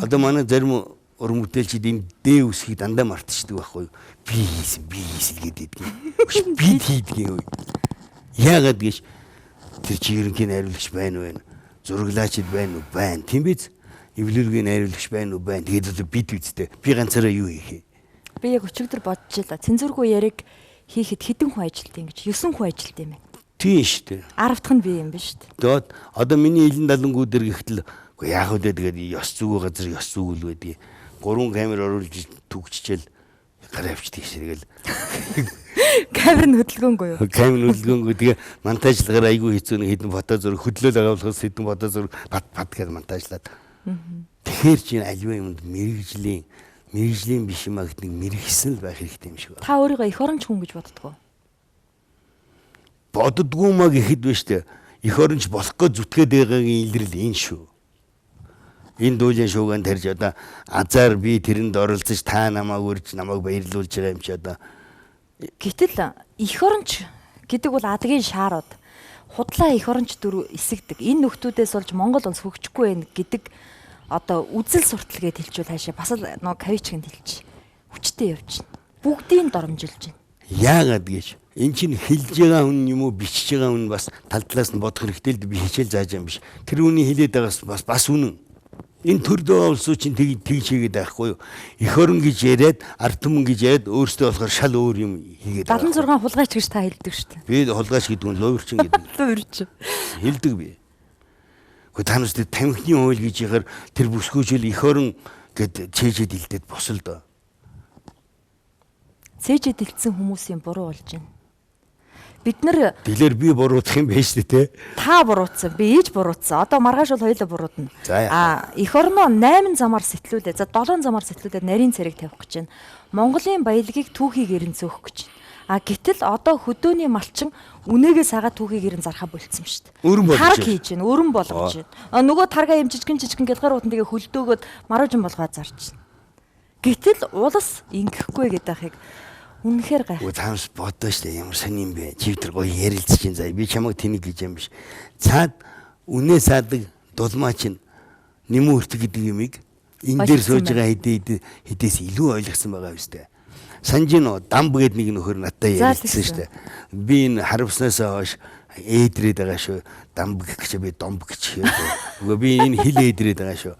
Одоо манай зарим уран бүтээлчид энэ дэ үсгийг дандаа мартчихдаг байхгүй юу? Би хийсэн гэдэг юм. Би хийдэг юм. Яагаад гэж тэр чи ерөнхий найруулагч байна вэ? Зураглаачид байна уу? Байна. Тийм биз? Эвлэргийн найруулагч байна уу? Байна. Тэгээд бид үстэй. Би ганцаараа юу хийх юм? Би яг өчигдөр бодож илаа. Цензургүй яриг хийхэд хэдэн хүн ажилтдаг юм гэж 9 хүн ажилтдаг юм байна. Тийм шүү дээ. 10 дахь нь би юм биш үү? Тэгээд одоо миний илэн далангуу дээр гэхтэл яах вэ тэгээд ёс зүгөө газар ёс зүгэл байдгийг 3 камер оруулж түгччихэл гараа авчдаг ширгээл. Камер нь хөдөлгөөнгүй юу? Камер хөдөлгөөнгүй тэгээ монтажлагаар айгүй хэцүү нэг хэдэн фото зураг хөдлөөл агуулгаас хэдэн фото зураг бат гэж монтажлаад. Тэгэхээр чинь аливаа юмд мэрэгжлийн биш юм аа гэдэг мэрэгсэн л байх хэрэгтэй юм шиг байна. Та өөрийгөө эх оронч хүн гэж боддгоо? Боддгоо маа гэхэд биш үү? Эх оронч болох гэж зүтгээд байгаагийн илрэл энэ шүү. Энэ дүүлийн шууган тарьж одоо азар би тэрэнд оролцож та намайг үрж намайг баярлуулж байгаа юм чи одоо. Гэтэл эх оронч гэдэг бол адгийн шаарууд. Худлаа эх оронч дүр эсэгдэг. Энэ нөхдүүдээс болж Монгол улс хөгжихгүй байх гэдэг одоо үзэл суртал гэж хэлчихвэл хаашаа бас л нөгөө кавичгийн хэлж хүчтэй явж байна. Бүгдийг доромжилж байна. Яагаад гэж эн чинь хэлж байгаа хүн юм уу бичиж байгаа хүн бас тал талаас нь бодох хэрэгтэй л би хичээл зааж юм биш. Тэр үний хэлээд байгаас бас үнэн. Энэ төрдөө улсуу чинь тэгж хийгээд байхгүй юу? Эх орон гэж яриад, ард түмэн гэж яриад өөрсдөө болохоор шал өөр юм хийгээд байгаа. 76 хулгайч гэж та хэлдэг шүү дээ. Би хулгайч гэдэг нь луурчин гэдэг. Луурчин. Хэлдэг би. Гэхдээ та нарт тамхины хууль гэж яхаар тэр бүсгүйжил эх орон гэд чэжэд илдээд босолдоо. Цээжэд илтсэн хүмүүсийн буруу болж байна. Бид нар Тэглэр би буруутах юм байж тээ. та буруутсан, би ээж буруутсан. Одоо маргааш бол хоёулаа буруутна. За яах Эх орноо 8 замаар сэтлүүлээ. За 7 замаар сэтлүүлээд нарийн царийг тавих гэж байна. Монголын баялагийг түүхийгээр нь зөөх гэж байна. Гэтэл одоо хөдөөний малчин үнээгээ сагаад түүхийгээр нь зархаа болцсон шүү дээ. Өрн болгож Тарг байна. хийж байна, өрн болгож байна. Нөгөө таргаа юм жижигэн гэлгаар утан тэгээ хөлдөөгөөд марууж болгоод зарж байна. Гэтэл улас ингэхгүй гэдэг ахыг үнэхээр гай. Таамс бодоо штэ ямар сони юм бэ? Чивтер гоё ярилцж чинь заа. Би чамайг тэнийг гэж юм биш. Цаад үнээ саадаг дулмаа чинь нэмүү өртөг гэдэг юмыг энэ дээр сууж байгаа хэдээс илүү ойлгосон байгаа юм штэ. Санж нөө дамб гээд нэг нөхөр надтай ярилцсан штэ. Би энэ харавснаас хойш ээдрээд байгаа шүү. Дамб гэх чи би домб гэж. Үгүй би энэ хил ээдрээд байгаа шүү.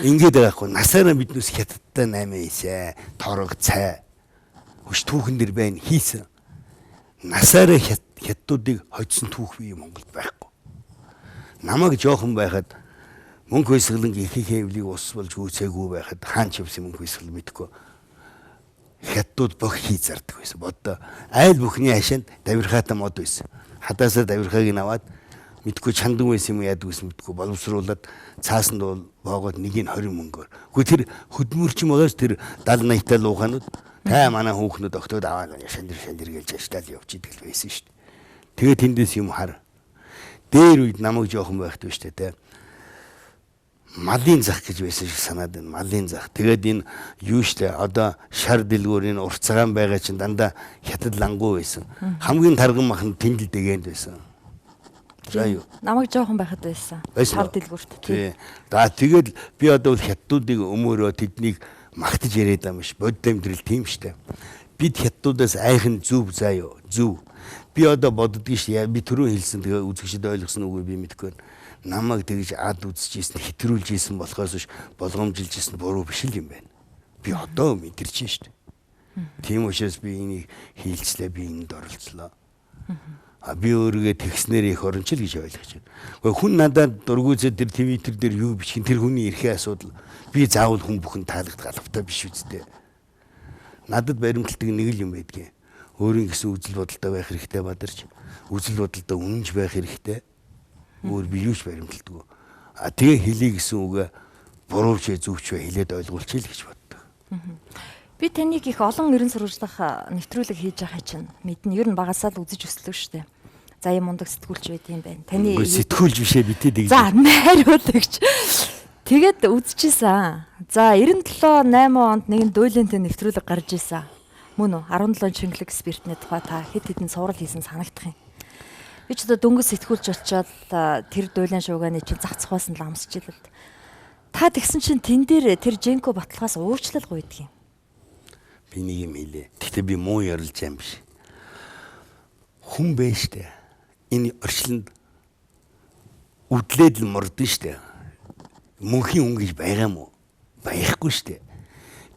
Ингээд байгаахгүй. Насаараа биднээс хятадтай 8 ийсэ. Торог цай. Хөш түүхэн дэр байна хийсэн. Насаараа хятадуудыг хоцсон түүх бий Монголд байхгүй. Намайг жоохон байхад мөнх хойсглон ихэнх хэвлийг ус болж үүсээгүй байхад хаан чивсэн мөнх хойсгол мэдгүй. Хятадууд бох хий зардаг байсан. Боддоо айл бүхний хашаанд давирхаатай мод байсан. Хадаасаа давирхааг нь аваад мэдгүй чандан байсан юм яадаг гэсэн мэдгүй боловсруулад цаасанд бол боогод нэг нь 20 мөнгөөр. Гэхдээ тэр хөдөлмөрчин байгаас тэр 70 80 тал ууханууд та манай хүүхнүүд өгтөөд аваад шандэр гэлж ажиллаад явж идэг л байсан шүү дээ. Тэгээд тэндээс юм хар. Дээр үед намайг жоохон байхдаг шүү дээ. Малын зах гэж байсан шиг санаад байна. Малын зах. Тэгээд энэ юу штэ одоо шар дэлгүүр энэ уртцагаан байгаа чинь дандаа хятад лангуу байсан. Хамгийн тарган махан тэндэл дэгэнд байсан. За юу. Намайг жоохон байхад байсан. Шар дэлгүүрт. Тий. За тэгээд би одоо хятадуудыг өмөрөө тэднийг магтаж яриад байгаа юм биш. Бодит амьдрал тийм штэ. Бид хятадуудаас айхан зүв заа юу. Зүв. Би одоо боддгийг штэ. Би түрүү хэлсэн тэгээ үзэгчд ойлгосон үгүй би мэдэхгүй. Намайг тэгж ад үзэж ийсэн хэтрүүлж ийсэн болохоос биш болгоомжилж ийсэн буруу биш л юм байна. Би одоо мэдэрч штэ. Тийм учраас би энийг хийлцлээ, би энд оролцлоо. Би өөрийгөө тэгснээр их орончл гэж ойлгож байна. Гэхдээ хүн надад дургуйцээ тэр Твиттер дээр юу бичих тэр хүний эрхээ асуудал би заавал хүн бүхэн таалагдах галавтай биш үсттэй. Надад баримталдаг нэг л юм байдгийн. Өөрийн гэсэн үзэл бодолтой байх хэрэгтэй бадарч, үзэл бодолтой үнэнж байх хэрэгтэй. Өөр би юуч баримталдаг. Тэгээ хэлий гэсэн үгээ буруувч зөвч хэлээд ойлгуулчих л гэж боддог. Би таныг их олон ерэн сурвалжлах нэвтрүүлэг хийж байгаа чинь мэднэ. Ер нь багасаа л үзэж өслөө штэ. За юм мундаг сэтгүүлч байт юм байна. Таны сэтгүүлч бишээ битээ дэж. За найруулагч. Тэгээд үзчихсэн. За 97 8 онд нэгэн дуйлэнтэй нэвтрүүлэг гарч ирсэн. Мөн үү 17 шингэлэг спиртний тухай та хэд хэдэн сурал хийсэн санагдах юм. Би ч одоо дөнгөж сэтгүүлч очиод тэр дуйлан шуугааны чинь зах цахаас нь ламсч илэл. Та тэгсэн чинь тэн дээр тэр Женко баталгаас уурчлал гуйдаг юм. Би нэг юм хэлээ. Гэхдээ би муу ярилж юм биш. Хүн бэ штэ. Энэ орчлонд үдлээд л мордон штэ. Мөнхийн хүн гэж байгаа юм уу? Байхгүй штэ.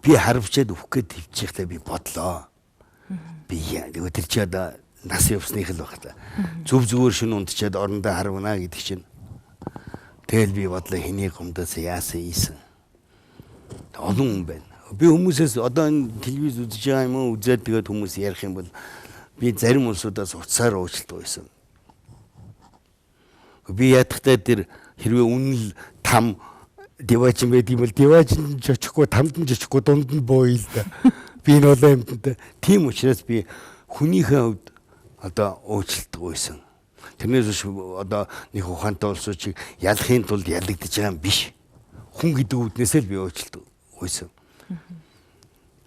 Би харавчаад өвөх гээд төвчихтэй би бодлоо. Би яа тэр чи одоо нас явсных л баг та. Зүв зүгээр шин унтчаад орондоо харвна гэдэг чинь. Тэгэл би бодлоо хэний гомдоос яасан ийсэн. Олон хүн байна. Би хүмүүсээс одоо энэ телевиз үзэж байгаа юм уу үзээд тэгээд хүмүүс ярих юм бол би зарим улсуудаас уцаар уучлалт байсан. Би ядахтай тэр хэрвээ үнэл там диваачин байдаг юм бол диваачин ч очихгүй тамд нь ч очихгүй дунд нь боо ил да. Би энэ болоо юмтай. Тийм учраас би хүнийхээ хувьд одоо уучлалт байсан. Тэрнээс биш одоо нэг ухаантай улсууд чиг ялахын тулд ялагдаж байгаа юм биш. Хүн гэдэг үднээсээ л би уучлалт байсан.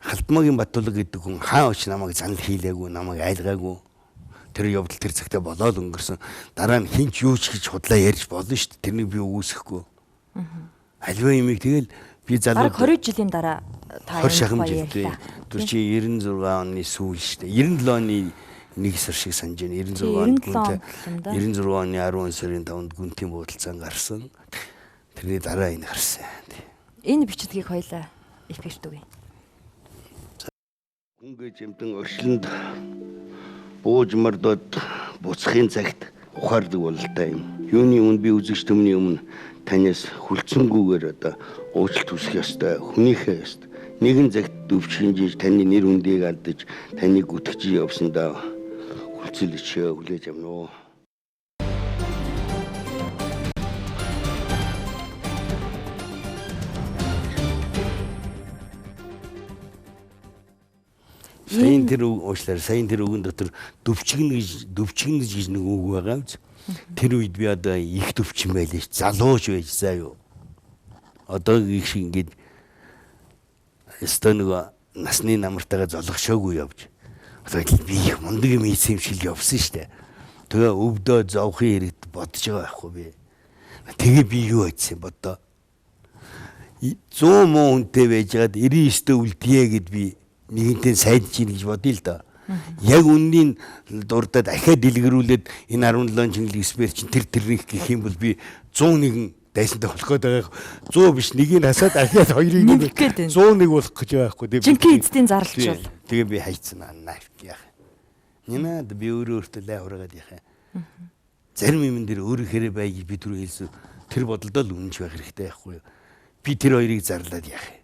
Халтмаагийн Батулга гэдэг хүн хаа оч намайг занал хийлээгүй, намайг айлгаагүй. Тэр явдал тэр цагтаа болоод өнгөрсөн. Дараа нь хинч юу ч гэж худлаа ярьж болно шүү дээ. Тэрнийг би үүсэхгүй. Аливаа юмыг тэгэл би залуу 20 жилийн дараа та 20 шахам жилдээ. Тэр чи 96 оны сүүл шүү дээ. 97 оны 1 сар шиг санаж байна. 96 онд 96 оны 10 сарын 5-нд гүнтийн буудалцаан гарсан. тэрний дараа энэ гарсан. Энэ бичвэрийг хоёлаа эфирт үгүй. Өнгө жимтэн оршлонд бууж мордод буцахын цагт ухаардаг бололтой юм. Юуны өмнө би үзэгч төмний өмнө танаас хүлцэнгүүгээр одоо уучлалт хүсэх ёстой, хүнийхээ ёстой. Нэгэн цагт өвч хинжиж таны нэр хүндийг алдаж таныг үтгэж явсандаа хүлцэлчээ хүлээж авна уу. Сайн тэр уучлаар сайн тэр үгэн дотор дөвчгэн гэж нэг үг байгаа биз. Тэр үед би одоо их дөвчин байлээ ш. Залууж байж заа юу. Одоо их шиг ингээд стоног насны намартайгаа золгошоогүй явж. Одоо би их мундаг юм ийсэн юм шиг явсан штэ. Тэгээ өвдөө зовхын хэрэгт бодож байгаа байхгүй би. Тэгээ би юу хийсэн бодоо. 100 муу хүнтэй байжгаад 99-т үлдээ гэд би нэгэнтээ сайдж ийн гэж бодъё л доо. Яг үннийг дурдаад ахиад дэлгэрүүлээд энэ 17 чингэл эксперт чинь тэрнийг гэх юм бол би 101 дайсантай болох гэдэг 100 биш нэгийг хасаад ахиад хоёрыг 101 болох гэж байгаа байхгүй. Жинхэнэ эцдийн зарлж бол. Тэгээ би хайцсан нафт яах. Нинад би өөртөө лай ураагаад яхаа. Зарим юм дээр өөрөөхөө бай гэж би түрүү хэлсэн. Тэр бодолдоо л үнэнч байх хэрэгтэй байхгүй юу. Би тэр хоёрыг зарлаад яах.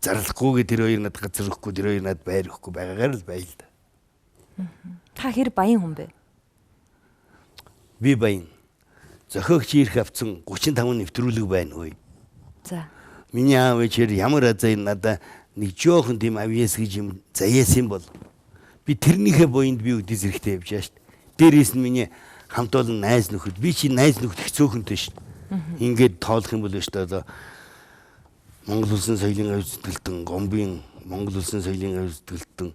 Зарлахгүйгээ тэр хоёр надад газар өгөхгүй, тэр хоёр надад байр өгөхгүй байгаагаар л бай л да. Та хэр баян хүн бэ? Би баян. Зохиогч ирэх авцсан 35 нэвтрүүлэг байна уу. За. Миний аав ээжээр ямар азаа надад нэг жоохон тийм авьяас гэж юм заяасан бол би тэрнийхээ буйнд би үдээс хэрэгтэй явж байгаа шүү дээ. Дээрээс нь миний хамт олон найз нөхөд би чи найз нөхд их цөөхөнтэй шүү дээ. Ингээд тоолох юм бол шүү дээ. Монгол улсын соёлын авь зүтгэлтэн гомбын Монгол улсын соёлын авь зүтгэлтэн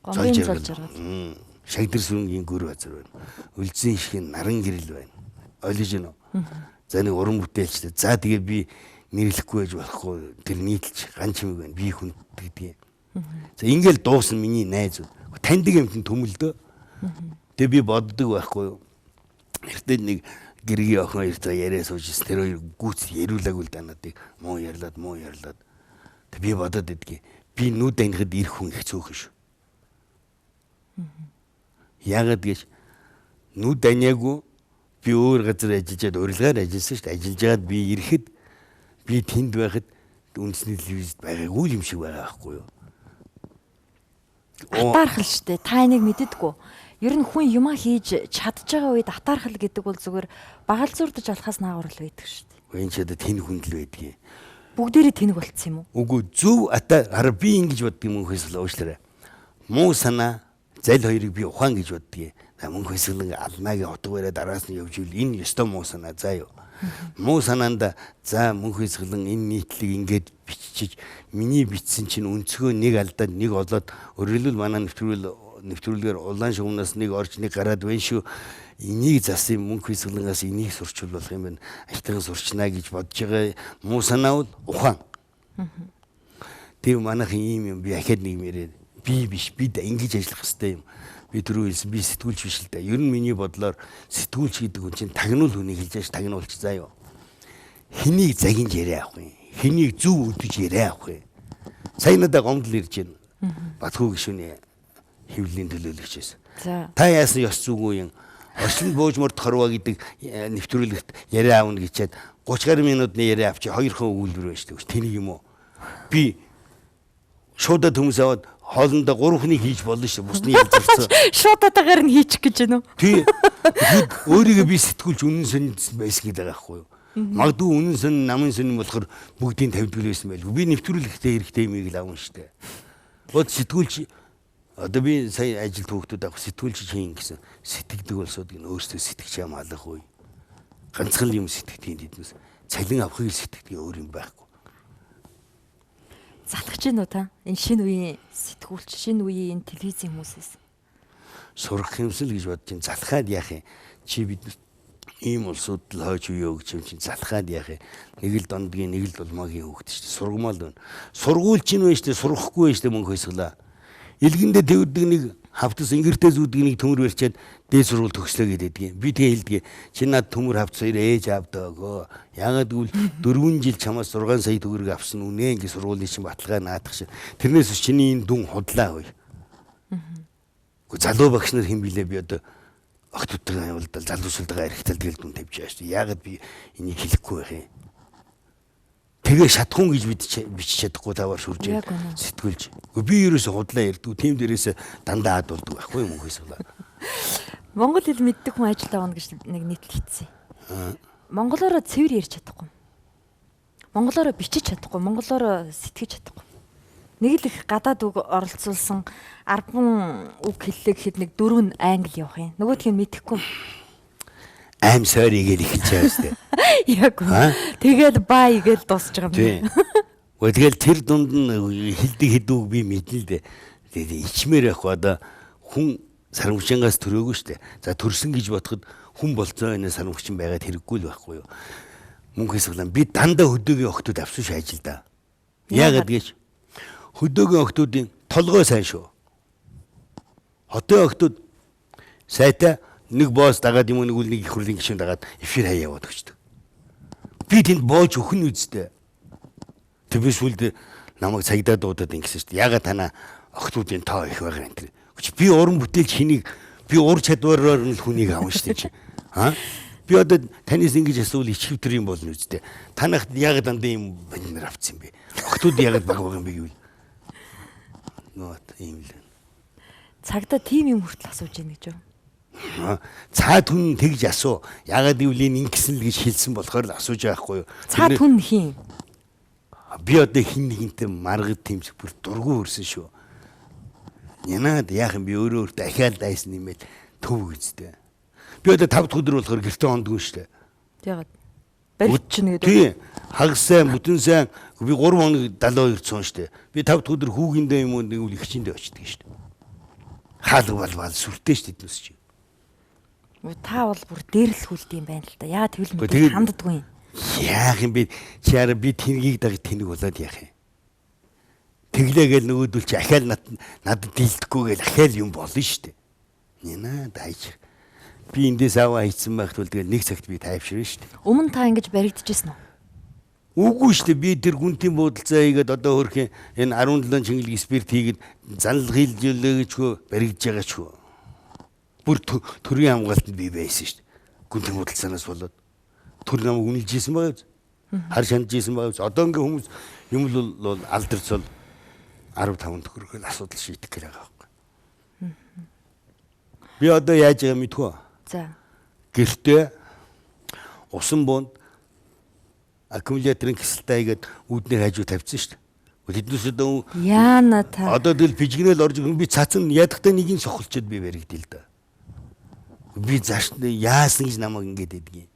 Гомбын золж байгаа. Шагдар сүрэнгийн гүр базар байна. Үлзийн шихэн наран гэрэл байна. Ойлгож байна уу? За нэг уран бүтээлчтэй. За тэгээ би нэрлэхгүй байж болохгүй. Тэр нийтэлж ганц юм байна. Би хүн гэдгийг. За ингээл дуусна миний найзууд. Таньдаг юмтан төмөлдөө. Тэгээ би боддог байхгүй юу? Эртээ нэг гэргийн охин хоёртой яриа суужсэн. Тэр хоёр гүц яриулаагүй л да надыг муу ярьлаад. Тэг би бодоод идэгий. Би нүд анихад ирэх хүн их цөөхөн шүү. Яагаад гэж нүд аниагүй би өөр газар ажиллаад урилгаар ажилласан шүү дээ. Ажиллаж байгаад би ирэхэд би тэнд байхад үндэсний телевизэд байгаагүй юм шиг байгаа байхгүй юу? Атаархал штэ. Та энийг мэддэггүй. Ер нь хүн юма хийж чадж байгаа үед атаархал гэдэг бол зүгээр багалзуурдаж алхаас наагур л байдаг шүү дээ. Энэ ч одоо тэн хүндэл байдгийг. Бүгдээрээ тэнэг болцсон юм уу? Үгүй зөв ата би ингэж боддог юм хөөсөл уучлаарай. Муу санаа зал хоёрыг би ухаан гэж боддгийг. Мөнх хэсгэлэн алнаагийн хотго бариад араас нь явж ивэл энэ ёстой муу санаа заа юу. Муу санаанда за мөнх хэсгэлэн энэ нийтлэг ингээд бичиж миний бичсэн чинь өнцгөө нэг алдаад нэг олоод өөрөлдөл манай нэвтрүүлгээр улаан шугамнаас нэг орж нэг гараад байна шүү. Энийг засан мөнх хэсгэлэнгээс энийг сурчвал болох юм байна. Аятайхан сурчнаа гэж бодож байгаа муу санаа бол ухаан. Тэр манайхын ийм юм би ахад нэг мэрээ би биш би да ингэж ажиллах хэрэгтэй юм. Би түрүү хэлсэн би сэтгүүлч биш л да. Ер нь миний бодлоор сэтгүүлч гэдэг хүн чинь тагнуул хүнийг хэлж яаж тагнуулч заа юу. Хэнийг загинж яриа авах юм. Хэнийг зөв өдөж яриа авах юм. Сайн надаа гомдол ирж байна. Батхуу гишүүний хэвлэлийн төлөөлөгчөөс. Та яасан ёс зүггүй юм. Орчлон бууж морд хорвоо гэдэг нэвтрүүлэгт яриа аавна гэчихэд 30 гаруй минутны яриа авчи 2 хон өгүүлбэр байж төгс. Тэнийг юм уу? Би шуудад хүмүүс аваад хоолндоо 3 хүнийг хийж болно шүү. Бусны ялзарсан. Шуудаагаар нь хийчих гэж байна уу? Тий. Өөрийгөө би сэтгүүлч үнэн сонирхсан байсан гэдэг байгаа байхгүй юу? Магадгүй үнэн сонир намын сонир болохоор бүгдийг тавьдаг байсан байлгүй. Би нэвтрүүлэхдээ хэрэгтэй юм ийг л авна шүү дээ. Бод сэтгүүлч одоо би сая ажилт хүүхдүүд авах сэтгүүлч хийн гэсэн сэтгэдэг болсоод гин өөрсдөө сэтгэж юм алах уу. Ганцхан юм сэтгэдэг тэднээс цалин авахыг сэтгэдэг өөр юм байхгүй. Залхаж гин үү та? Энэ шинэ үеийн сэтгүүлч, шинэ үеийн телевизийн хүмүүсээс. Сурах юмсэл гэж бодож ин залхаад яах юм. Чи бид ийм улсууд л хойч үе өгч юм чинь залхаад яах юм. Нэг л дондгийн нэг л улмаагийн хүүхэд шүү дээ. Сургамал байна. Сургуульч нь байж тээ сурахгүй байж тээ мөнгө хойсглаа. Илгэндээ төвдөг нэг хавтас ингэртэй зүудгийг төмөр барьчаад дээд сургууль төгслөө гэдэг. Би тэгээ хэлдэг. Чи над төмөр хавтас хоёр ээж аавдаа өгөө. Яагаад гэвэл 4 жил чамаас 6 сая төгрөг авсан үнэ ингэ сургуулийн чинь баталгаа наадах шиг. Тэрнээс чиний энэ дүн худлаа хөөе. Гэхдээ залуу багш нар хэм билээ би одоо охтуудтай явуулдал залуусуултайгаа эргэтэл тэгэл дүн тавьж байгаа шүү дээ. Яагаад би энийг хэлэхгүй байх юм? Тэгээ шатхун гэж бичиж чадахгүй таваар шүрж сэтгүүлж. Би ерөөсө худлаа ярьдгүй. Тим дээрээс дандаа ад болдог байхгүй юм хөөс. Монгол хэл мэддэг хүн ажил тавна гэж нэг нийтлэгдсэн. Монголоор цэвэр ярьж чадахгүй. Монголоор бичиж чадахгүй, монголоор сэтгэж чадахгүй. Нэг л их гадаад үг оролцуулсан 10 үг хэллэг хэд нэг 4 англи явах юм. Нөгөөх нь мэдэхгүй. I'm sorry гэж хэлж байгаа шүү дээ. Яг үү. Тэгээд bye гэж дуусч байгаа юм. Тэгэл тэр дунд нь хэлдэг хэдүүг би мэднэ л дээ. Тэгээд ичмээр явах одоо хүн сарамгчингаас төрөөгүй шүү дээ. За төрсөн гэж бодоход хүн болцоо энэ сарамгчин байгаад хэрэггүй л байхгүй юу. Мөнгө хэсгэлэн би дандаа хөдөөгийн охтууд авсууш ажил да. Яагаад гэж хөдөөгийн охтуудын толгой сайн шүү. Хотын охтууд сайтай нэг босс дагаад юм уу нэг үл нэг их хурлын гишүүн дагаад эфир хаяа яваад өгчдөг. Би тэнд боож өхөн үсттэй. Тэвээс үлд намайг цагдаа дуудаад ингэсэн шүү дээ. Ягаад танаа охтуудын тоо их байгаа юм тэр. Би уран бүтээлч хэнийг би ур чадвараар нь хүнийг авна шүү дээ чи. Би одоо танаас ингэж асуул ичхэвтер юм болно үсттэй. Танахд ягаад дандаа юм банднаар авцсан бэ? Охтууд ягаад баг байгаа юм бэ гэвэл. Нот ийм л. Цагдаа тийм юм хүртэл асууж яах гэж юу? Цаад хүн тэгж асуу. Ягаад гэвэл ингэсэн л гэж хэлсэн болохоор л асууж байгаа хгүй юу. Цаад хүн хин? Би одоо хин нэгэнтэй маргад тэмцэх бүр дургу өрсөн шүү. Янаад яах юм би өөрөө дахиад дайсан нэмээд төв үзтээ. Би одоо 5 дахь өдөр болохоор гэртээ ондгүй шүү дээ. Ягаад? Барьж чинь гэдэг. Тий. Хагас сайн, бүтэн сайн би 3 хоног 72 цон шүү дээ. Би 5 дахь өдөр хүүгиндээ юм уу нэг үл ихчиндээ очдөг шүү дээ. Хаалга бал сүртэй шүү дээ нүс чи. Та бол бүр дээрлэх хүлд юм байна л да. Яа тэгвэл мэдээ ханддаггүй юм. Яах юм би чиараа би тэнгийг даг тэнэг болоод яах юм. Тэглээгээл нөгөөдөл чи ахаал надад дийлдэхгүй гээл ахаал юм болно шүү дээ. Нина дайч. Би эндээс аваа хийцэн байхт бол тэгэл нэг цагт би тайвширна шүү дээ. Өмнө та ингэж баригдчихсэн үү? Үгүй шүү дээ. Би тэр гүнтийн буудалцаа хийгээд одоо хөрх энэ 17 чингэлэг спирт хийгээд занал хийлжүүлээ гэжгүй баригдж байгаа ч хөө. Бүр төрийн хамгаалтанд би байсан шүү дээ. Гүнтийн буудалцаанаас болоод төр намайг үнэлжсэн байгаа биз? Хар шандажсэн байгаа биз? Одоо ингээ хүмүүс юм л алдарцвал 15 төгрөгөөр асуудал шийдэх гэж байгаа байхгүй. Би одоо яаж байгаа мэдгүй. За. Гэртээ усан буунд аккумуляторын кэсэлтэй хийгээд үүднээ хажуу тавьчихсан шүү дээ. Тэднээс одоо яана та. Одоо тэгэл пижгнэл орж би цаацсан ядахтаа нэгийг сохолчод би баригдъя л да. Би зааш яасан гэж намайг ингэж эдгий.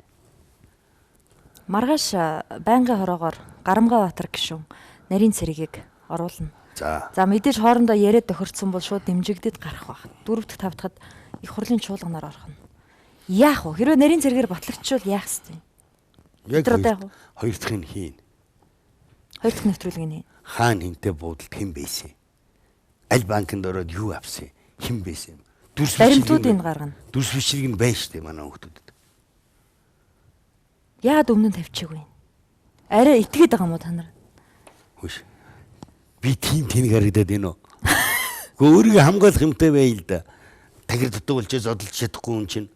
Маргааш байнгын хороогоор Гарамгаабаатар гишүүн нарийн цэрэгийг оруулна. За мэдээж хоорондоо яриад тохирцсон бол шууд дэмжигдэд гарах баг. 4 дахь 5 дахьад их хурлын чуулганаар орох нь. Яах вэ? Хэрвээ нарийн цэрэгээр батлагдчихвал яах вэ? Яг хоёр дахь нь хийн. Хоёр дахь нэвтрүүлэг нь хийн. Хаан хинтээ буудалд хэн байсан? Аль банкнд ороод юу авсан? Хэн байсан? Баримтуудыг гаргана. Дүрс бичлэг нь байна шүү дээ манай хүмүүсд. Яад өмнө нь тавьчихгүй. Арай итгээд байгаа юм уу та нар? Хөөш. Би тийм тэнэг харагдаад байна уу? Өөрийгөө хамгаалах юмтай бай л да. Тагир дутуу болж зодолж чадахгүй юм чинь.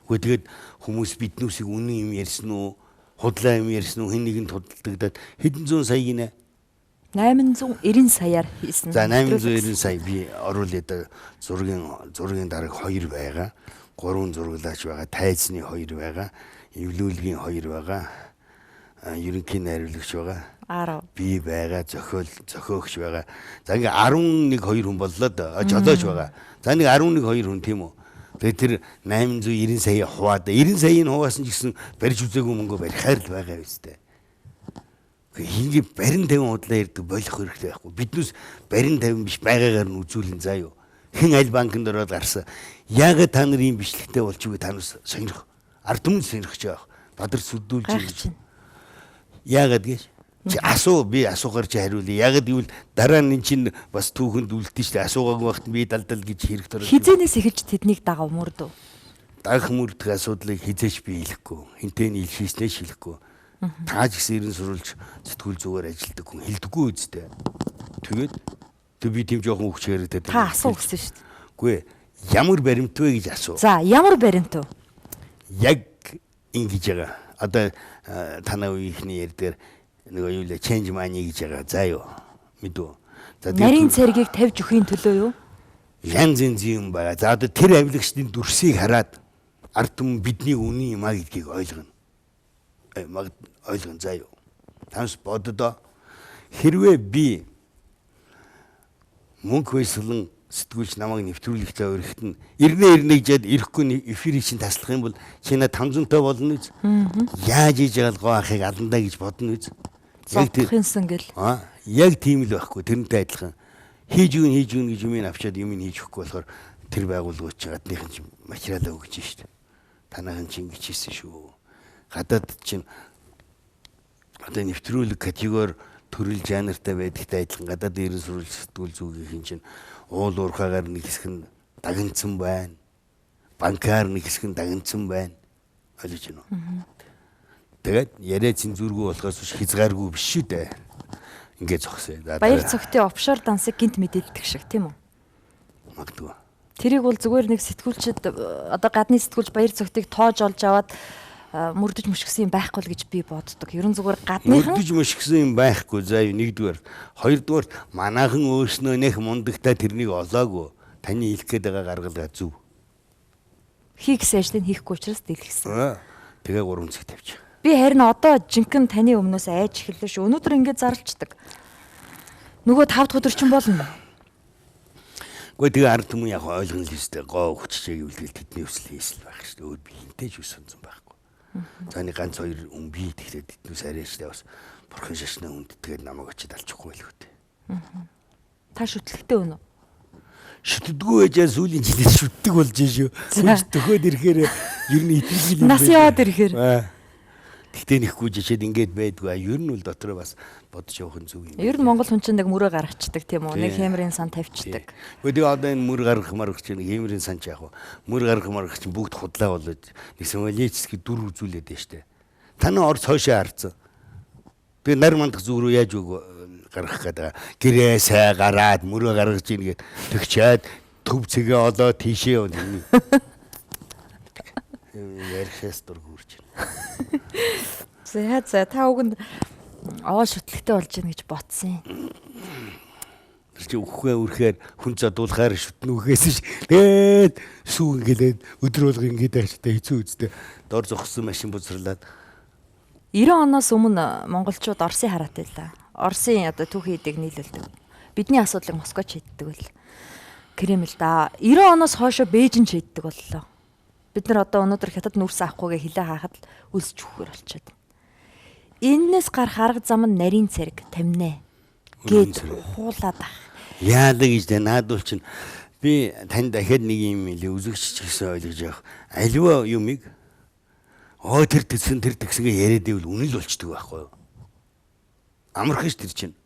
Тэгээд хүмүүс биднүүсийг үнэн юм ярьсан уу? Худлаа юм ярьсан уу? Хэн нэгэнд худалдагдаад хэдэн зуун сая гинэ? 890 саяар хийсэн. За 890 сая би оруулаад зургийн дараг 2 байгаа. 3 зурглаач байгаа. Тайзны 2 байгаа. Эвлүүлгийн 2 байгаа. Ерөнхий найруулагч байгаа. 10. Би байгаа, зохиогч байгаа. За ингээ 11 2 хүн боллоо да. Жолооч байгаа. За нэг 11 2 хүн тийм үү. Тэгээд тэр 890 сая хуваад 90 саяыг хуваасан ч гэсэн барьж үзээгүй мөнгө барихаар л байгаа үстэй. Хингээ барин 50 худлаа ярддаг болох хэрэгтэй байхгүй. Биднээс барин 50 биш байгаагаар нь үзүүлэн заа юу. Хэн аль банкнд ороод гарсан. Яагаад та нар ийм бичлэгтэй болчихгүй та нараас сонирх. Ард түмэн сонирхож байгаа. Бадар сүдүүлж байна. Яагаад гэж Чи асуу би асуухаар чи хариулъя. Яг гэвэл дараа нь чинь бас түүхэнд үлдэн штэ асуугаагүй багт би далдал гэж хэрэг төрөв. Хизэнээс эхэлж тэднийг дагав мөрдөө. Дагах мөрдөх асуудлыг хизээч би хэлэхгүй. Хинтээ нь илшээснээ шилэхгүй. Тааж гэсэн ерэн сурулж сэтгүүл зүгээр ажилдаг хүн хэлдэггүй үстэй. Тэгээд би тийм жоохон өгч яриад Та асуу гэсэн шүү дээ. Үгүй ямар баримт вэ гэж асуу. За ямар баримт вэ? Яг ингэж байгаа. Одоо танаа үеийнхний ярь дээр нөгөө юу лээ change money гэж байгаа. За юу мэдв. За Нарийн цэргийг тавьж өхийн төлөө юу? Янз янзын юм байгаа. За одоо тэр авилагчдын дүрсийг хараад ард түмэн бидний үнийн юм а гэдгийг ойлгоно. Ойлгоно заа юу. Танс боддоо хэрвээ би мөнгө хөөслөн сэтгүүлч намайг нэвтрүүлэгтээ өргөхт нь ирнэ гэжээд ирэхгүй эфирийг чинь таслах юм бол чиний 500-тай болно үз. Яаж хийж байгаа гоо ахыг аландаа гэж бодно үз. Зодхинсан гэл. Яг тийм л байхгүй. Тэрнтэй адилхан хийж өгнө гэж юм авчаад юм хийж өгөхгүй болохоор тэр байгууллагууд ч гадныхан чинь материалаа өгч штэ. Танайхан чинь ингэж хийсэн шүү. Гадаад чинь одоо нэвтрүүлэг категори төрөл жанртай байдагтай адилхан гадаад ирэн сурвалж сэтгүүл зүгийн чинь уул уурхаагаар нэг хэсэг нь дагнцсан байна. Банкаар нэг хэсэг нь дагнцсан байна. Ойлгож байна уу? Тэгээд яриа цензургүй болохоос хязгааргүй биш шүү дээ. Ингээд зогсоо. Баяр цогтын офшор дансыг гинт мэдээлдэг шиг тийм үү? Магадгүй. Тэрийг бол зүгээр нэг сэтгүүлчд одоо гадны сэтгүүлч баяр цогтыг тоож олж аваад мөрдөж мөшгсөн юм байхгүй л гэж би боддог. Ерөн зүгээр гадныхан мөрдөж мөшгсөн юм байхгүй. За нэгдүгээр, хоёрдугаар манайхан өөрснөө нэх мундагтаа тэрнийг олоогүй. Таны хэлэх гээд байгаа гаргалгаа зүв. хийх ажлыг хийхгүй учраас дэлгэсэн. Тэгээ 3 цаг тавьчих. Би харин одоо жинхэнэ таны өмнөөс айж эхэллээ шүү. Өнөөдөр ингэж зарлцдаг. Нөгөө 5 дахь өдөр чинь болно. Гэхдээ тэгээ ард түмэн яг ойлгоно л өстэй гоо хүчтэй гэвэл тэдний өсөл хийсэл байх шүү дээ. Өөр би хинтэй ч үсэнсэн байхгүй. За нэг ганц хоёр би тэгэхээр тэднээс арайчтай бас бурхан шашнаа үндтгээд намайг очиж алчихгүй байлгүй дээ. Та шүтлэгтэй өнө. Шүтдэггүй ээжээ сүүлийн жилээр шүтдэг болж шүү. Сүнс төхөөд ирэхээр ер нь итгэл юм. Нас яваад ирэхээр. Тэгтээ нэхгүй жишээд ингээд байдгүй. Ер нь бол дотроо бас бодож явах нь зүг юм. Ер нь Монгол хүн чинь нэг мөрөө гаргацдаг тийм үү? Нэг хэмрийн сан тавьчихдаг. Гэхдээ одоо энэ мөр гаргах маргах чинь хэмрийн сан ч яг мөр гаргах маргах чинь бүгд худлаа болоод нэг символический дүр үзүүлээд байна штэ. Таны орц хойшоо харцсан. Би нар мандах зүг рүү яаж үг гаргах гэдэг. Гэрээ сай гараад мөрөө гаргаж ийн гэд төгчээд төв цэгээ олоо тийшээ явна. Ярихээс дургуурч байна. За та уганд овоо шүтлэгтэй болж гин гэж бодсон юм. Тэр чи өгөхөө үрхээр хүн задуулахаар шүтнүүхээс ш. Тэгээд сүү ингээл өдөр болго ингээд байжтай хэцүү үстэй. Дор зогссон машин бузрлаад 90 оноос өмнө монголчууд Оросын хараатай л да. Оросын одоо түүхий эдэг нийлүүлдэг. Бидний асуудлыг Москвач шийддэг байл. Кремль да. 90 оноос хойшоо Бээжин шийддэг боллоо. Бид нар одоо өнөөдөр хятад нүрс авахгүйгээ хилээ хаахад үлсч өгөхөр болчиход. Эннээс гарах арга зам нь нарийн цэрэг таминэ гэж хуулаад ах. Яадаг гэж наадвал чинь би тань дахиад нэг юм илээ үзэгч гэсэн ойлгож явах. Аливаа юмыг тэр тэгсгээ яриад ивэл үнэл болчдөг байхгүй юу? Амархан ш тэр чинь.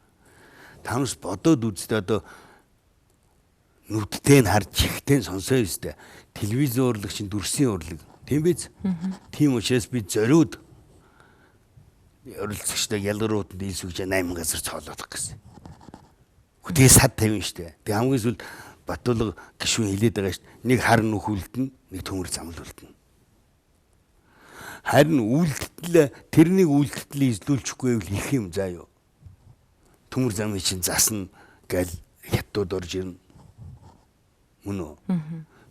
Тамс бодоод үзтээ одоо нүдтэй нь харж чихтэй нь сонсоо өстэй. Телевизэн урлаг чинь дүрсийн урлаг. Тийм биз? Тийм учраас би зориуд оролцогчтой ялгаруудад ийсвэж 8 газар цоолоодох гэсэн. Тэгээ сад 50 штэ. Тэгээ хамгийн сүүл Батулга гишүүн хилээд байгаа штэ. Нэг хар нүх үлдэн, нэг төмөр замл үлдэн. Харин үлдтэл тэрнийг үлдтэл излүүлчихгүй байвал их юм заа юу. Төмөр замын чинь засна гал хятад орж ирнэ. Мөн үү?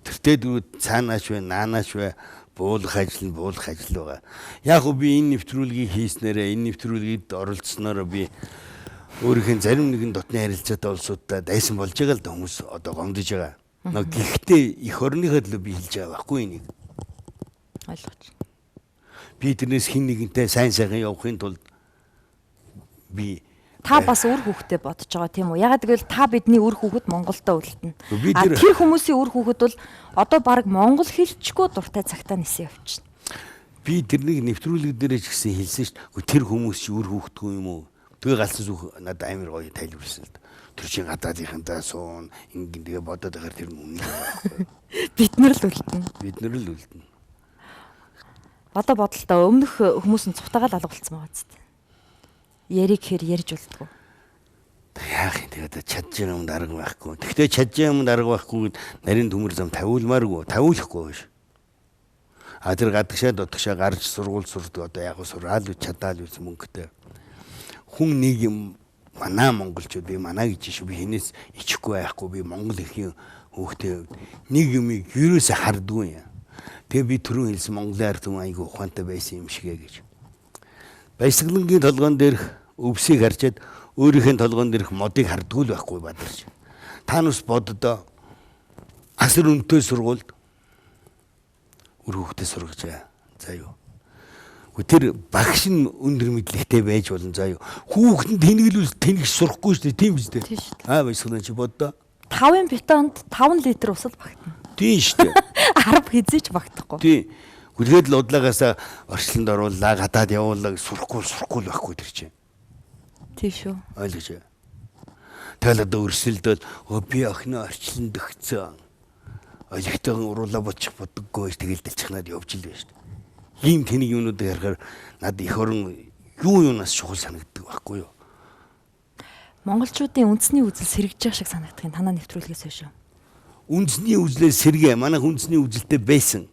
Тэртээ дөрөв цаанаач вэ, наанаач вэ буулгах ажил байгаа. Яг уу би энэ нэвтрүүлгийг хийснээрээ энэ нэвтрүүлгийд оролцсноор би өөрийнхөө зарим нэгэн дотны харилцаатай улсуудтай дайсан болж байгаа л да хүмүүс одоо гомдож байгаа. Гэхдээ их орныхоо төлөө би хэлж байгаа байхгүй энийг. Ойлгооч. Би тэрнээс хин нэгэнтэй сайн сайхан явахын тулд би та бас үр хүүхдээ бодож байгаа тийм үү? Ягаад гэвэл та бидний үр хүүхэд Монголдо үлдэнэ. Тэр хүмүүсийн үр хүүхэд бол одоо баг монгол хэлчгүй дуртай цагтаа нисэн явчихна. Би тэрнийг нэвтрүүлэг дээрээ ч гэсэн хэлсэн шүү дээ. Тэр хүмүүс чи үр хүүхдгүй юм уу? Тэгээ галсан сүх надад амар гоё тайлбарласан л да. Тэр чинь гадаадынхантаа суун ингэ тэгээ бодоод байхаар тэр нь үнэн байхгүй. Бид нар л үлдэнэ. Бид нар л үлдэнэ. Одоо бодолтой өмнөх хүмүүс нь цутагаал алгуулсан байгаа зү. Яриг хэр ярьж болтгоо. Яах юм тэгээд чадж юм дарга байхгүй. Тэгтээ чадж юм дарга байхгүй гэд нарийн төмөр зам тавиулмааргүй, тавиулахгүй биш. А тэр гадагшаа дотгошоо гарч сургууль сурдаг одоо яг сураал үу чадаал үс мөнгөтэй. Хүн нэг юм манай монголчууд би манай гэж шүү би хинээс ичихгүй байхгүй би монгол ихийн хүүхдээ нэг юм юусаа хардгүй юм. Тэгээ би түрүү хэлсэн Монголын ард түмэн айгүй ухаантай байсан юм шигэ гэж. Баясгалангийн толгоон дээрх өвсийг харчаад өөрийнхөө толгоон дээрх модыг хардгүй л байхгүй бадарч. Та нүс боддоо асар өнтэй сургуульд үр хүүхдээ сургажээ. За юу. Тэр багш нь өндөр мэдлэгтэй байж болно заа юу. Хүүхэд нь тэнэглүүл тэнэгш сурахгүй шүү дээ тийм биз дээ. Баясгалан чи боддоо 5 бетонд 5 литр ус л багтана. Тийм шүү дээ. 10 хизээч багтахгүй. Тийм. Гүлгээд л удлагаасаа орчлонд оруулаа, гадаад явуулаа, сурахгүй л байхгүй тэр чинь. Тийм шүү. Ойлгож. Тэгэл одоо өрсөлдөд би охиноо орчлонд өгцөө. Ойлгохтойгон уруулаа бодчих бодоггүй ш тэгэл дэлчихнаад явж л байна шүү дээ. Ийм тэнийг юунуудыг харахаар надад их орон юунаас чухал санагддаг байхгүй юу? Монголчуудын үндэсний үзэл сэргэж байгаа шиг санагдахын танаа нэвтрүүлгээс хойш. Үндэсний үзлээ сэргээ манайх үндэсний үзэлтэй байсан.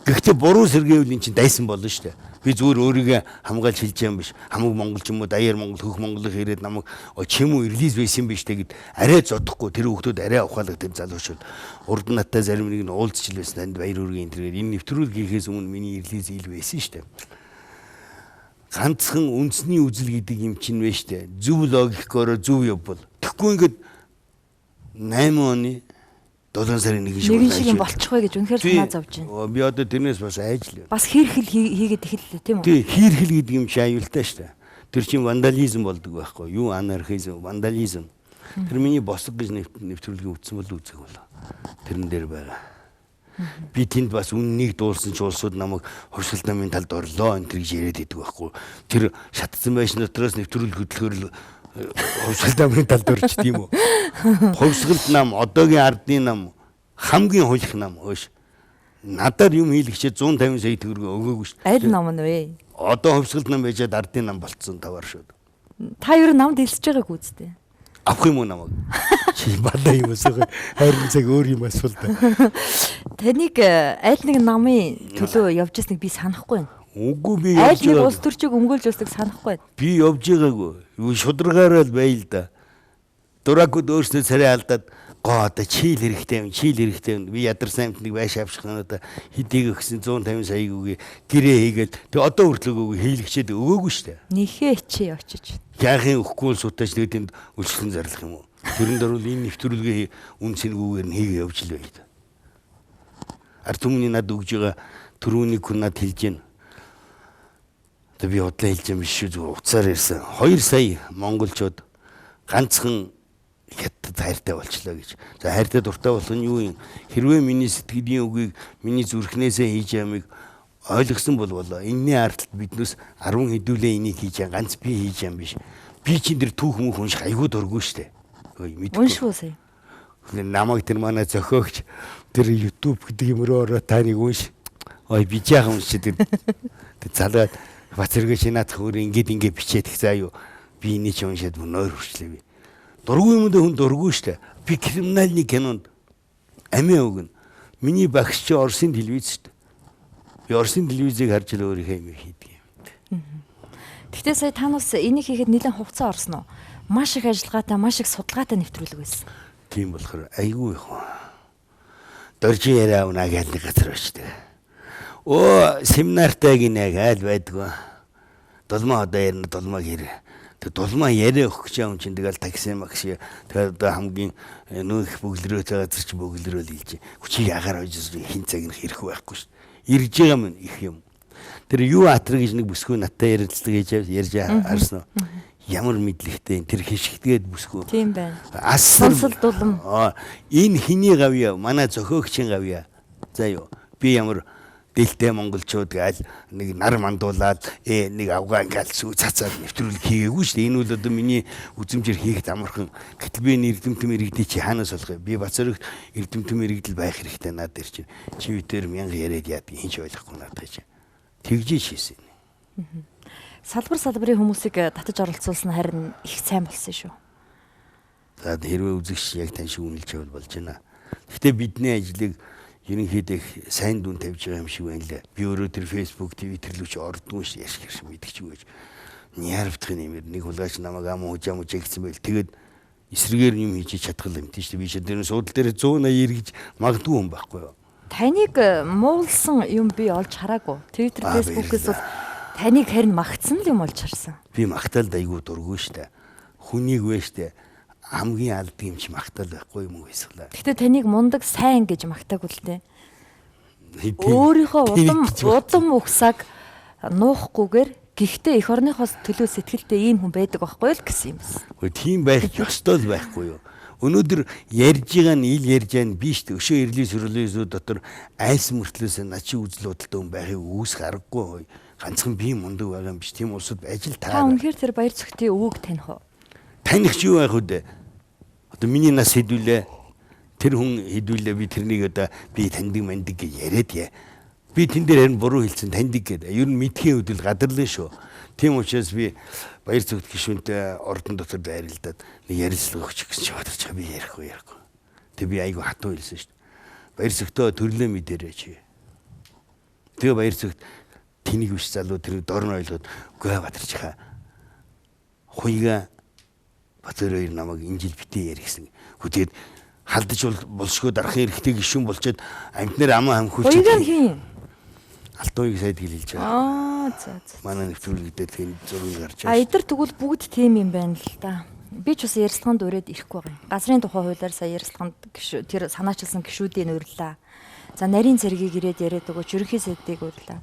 Гэхдээ буруу сэргээвэл эн чинь дайсан болно шүү дээ. Би зүгээр өөрийгөө хамгаалж хэлж юм биш. Хамаг монгол ч юм уу даяар монгол хөх монголыг ирээд намайг чим үү релиз байсан биш тэгээд арай зодохгүй тэр хүүхдүүд арай ухаалагдсан залуучууд урд наттай зарим нэг нь уулзч л байсан танд баяр үргийн тэргээд энэ нэвтрүүлгийнхээс өмнө миний релиз ил байсан шүү дээ. Ганцхан үндэсний үзэл гэдэг юм чинь вэ шүү дээ. Зөв логикоор зөв явбал. Тэгэхгүй ингээд 8 оны 7 сарын 1 шиг болчих вэ гэж үнэхээр санаа зовж байна. Би одоо тэрнээс бас айжлаа. Бас хийрхэл хийгээд эхэллээ тийм үү? Тий, хийрхэл гэдэг юм чи аюултай шүү дээ. Тэр чинь вандализм болдог байхгүй юу? Анархизм, вандализм. Тэр миний босго гэж нэвтрүүлгийн үтсэн бол үзэг болоо. Тэрэн дээр байгаа. Би тэнд бас үннийг дуулсан ч улсууд намайг хуршилт намын талд орлоо энэ гэж яриад идэг байхгүй. Тэр шатцсан байшин дотроос нэвтрүүл хөдөлгөөр хуршилт намын талд орч тийм үү? Хуршилт нам, одоогийн ардын нам хамгийн хулих нам өөш. Надаар юм хийлгчээ 150 сая төгрөг өгөөгүй шүү. Аль нам нь вэ? Одоо хуршилт нам байжгаад ардын нам болцсон тавар шүү. Та юу намд хэлсэж байгааг үсттэй. Авах юм уу намайг? Чи бадаа юм асуух. Харин цаг өөр юм асуул да. Таныг аль нэг намын төлөө явж ясныг би санахгүй байна. Үгүй би аль явж нэг байгаа. улс төрчийг өмгөөлж явсныг санахгүй байна. Би явж байгаагүй. Юу шударгаараа л бай л да. Дуракуд өөрснөө царай алдаад гоо одоо чийл хэрэгтэй юм. Би ядарсан амтныг байш авчихсан одоо хэдийг өгсөн 150 саяг үгүй гэрээ хийгээд тэг одоо хүртлөг үгүй хийлгчээд өгөөгүй штэ. Нэхээ чи очиж. Яахын өгөхгүй л сутаж тэгээд энд үлчлэн зарлах юм уу? Тэрэнд орвол энэ нэвтрүүлгээ үн цэнгүүгээр нь хийгээ явж л бай. Ард түмний над өгж байгаа төрүүний хүн над хэлж гин. Тэг би удлаа хэлж юм биш шүү зүгээр уцаар ирсэн. 2 сая монголчууд ганцхан хятад хайртай болчлоо гэж. За хайртай дуртай болох нь юу юм? Хэрвээ миний сэтгэлийн үгийг миний зүрхнээсээ хийж ямиг ойлгосон бол болоо. Энэний ардталд биднээс 10 хэдүүлээ энийг хийж яа ганц би хийж юм биш. Би чинь тэр түүх мөх унших айгүй дургүй штэ. Мэдгүй. Уншгүй сая. Намайг тэр манай зохиогч тэр YouTube гэдэг юмроо ороо таныг унш. Ой би жаахан уншиж тэр залгаад бацэргээ шинаадах өөр ингээд бичээд их заа юу. Би энийг ч уншаад нойр хүрчлээ би. Дургүй юм дэ хүн дургүй штэ. Би криминальны кинонд амиа өгнө. Миний багш чи Оросын телевиз штэ. Би Оросын телевизийг харж л өөрийнхөө юм хийдэг юм. Гэхдээ сая танаас энийг хийхэд нэлээд хугацаа орсон уу? Маш их ажиллагаатай, маш их судалгаатай нэвтрүүлэг байсан. Тийм болохоор айгүй их. Дөржин яриа унаа гэдэг нэг газар очдөг. Оо семинартай гинэ айл байдгүй. Долмоо одоо ярина долмоо хэрэг. Тэг дулмаа яриа өгөх гэж юм чинь тэгэл такси макси тэгээд одоо хамгийн нөх бөглөрөөтэй газар чи бөглөрөөл хэлж. Хүчийг агаар хойж хин цаг нь хэрэг байхгүй шүү. Ирж байгаа юм их юм. Тэр юу атраг гэж нэг бүсгүй наттай ярилцдаг гэж ярьж харсан уу? Ямар мэдлэгтэй тэр хишгтгээд бүсгүй. Тийм байна. Асар дулам. Энэ хиний гавья манай зохиогчийн гавья. За юу би ямар Дээлтэй монголчууд гээл нэг нар мандуулаад нэг авгаа ингээл сүү цацаад нэвтрүүлэг хийгээгүй шүү дээ. Энэ бол одоо миний үзмжээр хийхэд амархан. Гэтэл би эрдэмтэн иргэдий чи хаанаас болох вэ? Би Бацрагт эрдэмтэн иргэдэл байх хэрэгтэй надад ирж байна. Чи үтээр мянга яриад яадаг хинч ойлгохгүй надад гэж. Тэгжээ шийсэн. Салбарын хүмүүсийг татаж оролцуулсан харин их сайн болсон шүү. За хэрвээ үзэгч яг тань шиг үнэлж явал болж байна. Гэхдээ бидний ажлыг ерөнхийдөө сайн дүн тавьж байгаа юм шиг байна лээ. Би өөрөө тэр Facebook, Twitter рүү ч ордгүй ш яш гэрш мэдчихгүй гэж. Няравдах нэмэр нэг хулгайч намайг ам уужаа гэсэн байл. Тэгээд эсрэгээр юм хийж чадхал юм тийм шүү дээ. Би ч тэр суудал дээр 180 эргэж магадгүй юм байхгүй юу? Таныг муулсан юм би олж хараагүй. Twitter, Facebook-ээс бол таныг харин магтсан л юм олж харсан. Би магтаал дайгуу дургүй штэ. Хүнийг вэ штэ. Хамгийн алд юм чи магтаал байхгүй юм уу эсвэл. Гэтэ таныг мундаг сайн гэж магтаагүй л дээ. Өөрийнхөө удам ухсааг нуухгүйгээр гэхдээ эх орныхоос төлөө сэтгэлдээ ийм хүн байдаг байхгүй л гэсэн юм байна. Гэхдээ тийм байх ёстой л байхгүй юу? Өнөөдөр ярьж байгаа нь ил ярьж байгаа нь би шүү дээ. Өшөө эрлийн сүрлээсүүд дотор айс мөртлөөс начи үзэл бодолтой хүн байхыг үүсэх аргагүй. Ганцхан би мундаг байгаа юм биш. Тийм улсад байж л таа. Та үнэхээр тэр баяр цогтын өвөг таних уу? Таних ч юу байх вэ? Одоо миний нас хэдүүлээ. Тэр хүн хэдүүлээ би тэрнийг одоо би таньдаг мандаг гэж яриад яа. Би тэн дээр харин буруу хэлсэн таньдаг гэдэг. Ер нь мэдхийн хөдөл гадарлаа шүү. Тийм учраас би баяр цогт гишүүнтэй ордон дотор дайралдаад нэг ярилцлага өгчих гэсэн чи бодож байгаа би ярихгүй. Тэг би айгу хатуу хэлсэн шүү. Баяр цогтоо төрлөө мэдэрэй чи. Тэгээ баяр цогт тэнийг биш залуу тэр дорн ойлгоод үгүй бадарч хаа. Хуйга Бацар хоёр намайг энэ жил битээ ярихсэн. Хөтгээд халдаж болшгоо дарахын эрхтэй гишүүн болчиход амтнаар амаа хамхуулж. Хуйга хийн. Алтууийг сайд хэлж байгаа. За. Манай нэвтрүүлэгдээ тийм зургийг гарч байгаа. Эдгээр тэгвэл бүгд тийм юм байна л да. Би ч бас ярилцлаганд өрөөд ирэхгүй байгаа юм. Газрын тухай хуулиар сая ярилцлаганд тэр санаачилсан гишүүдийн урьлаа. За нарийн цэргийг ирээд яриад өгөөч ерөнхий сайдыг урьлаа.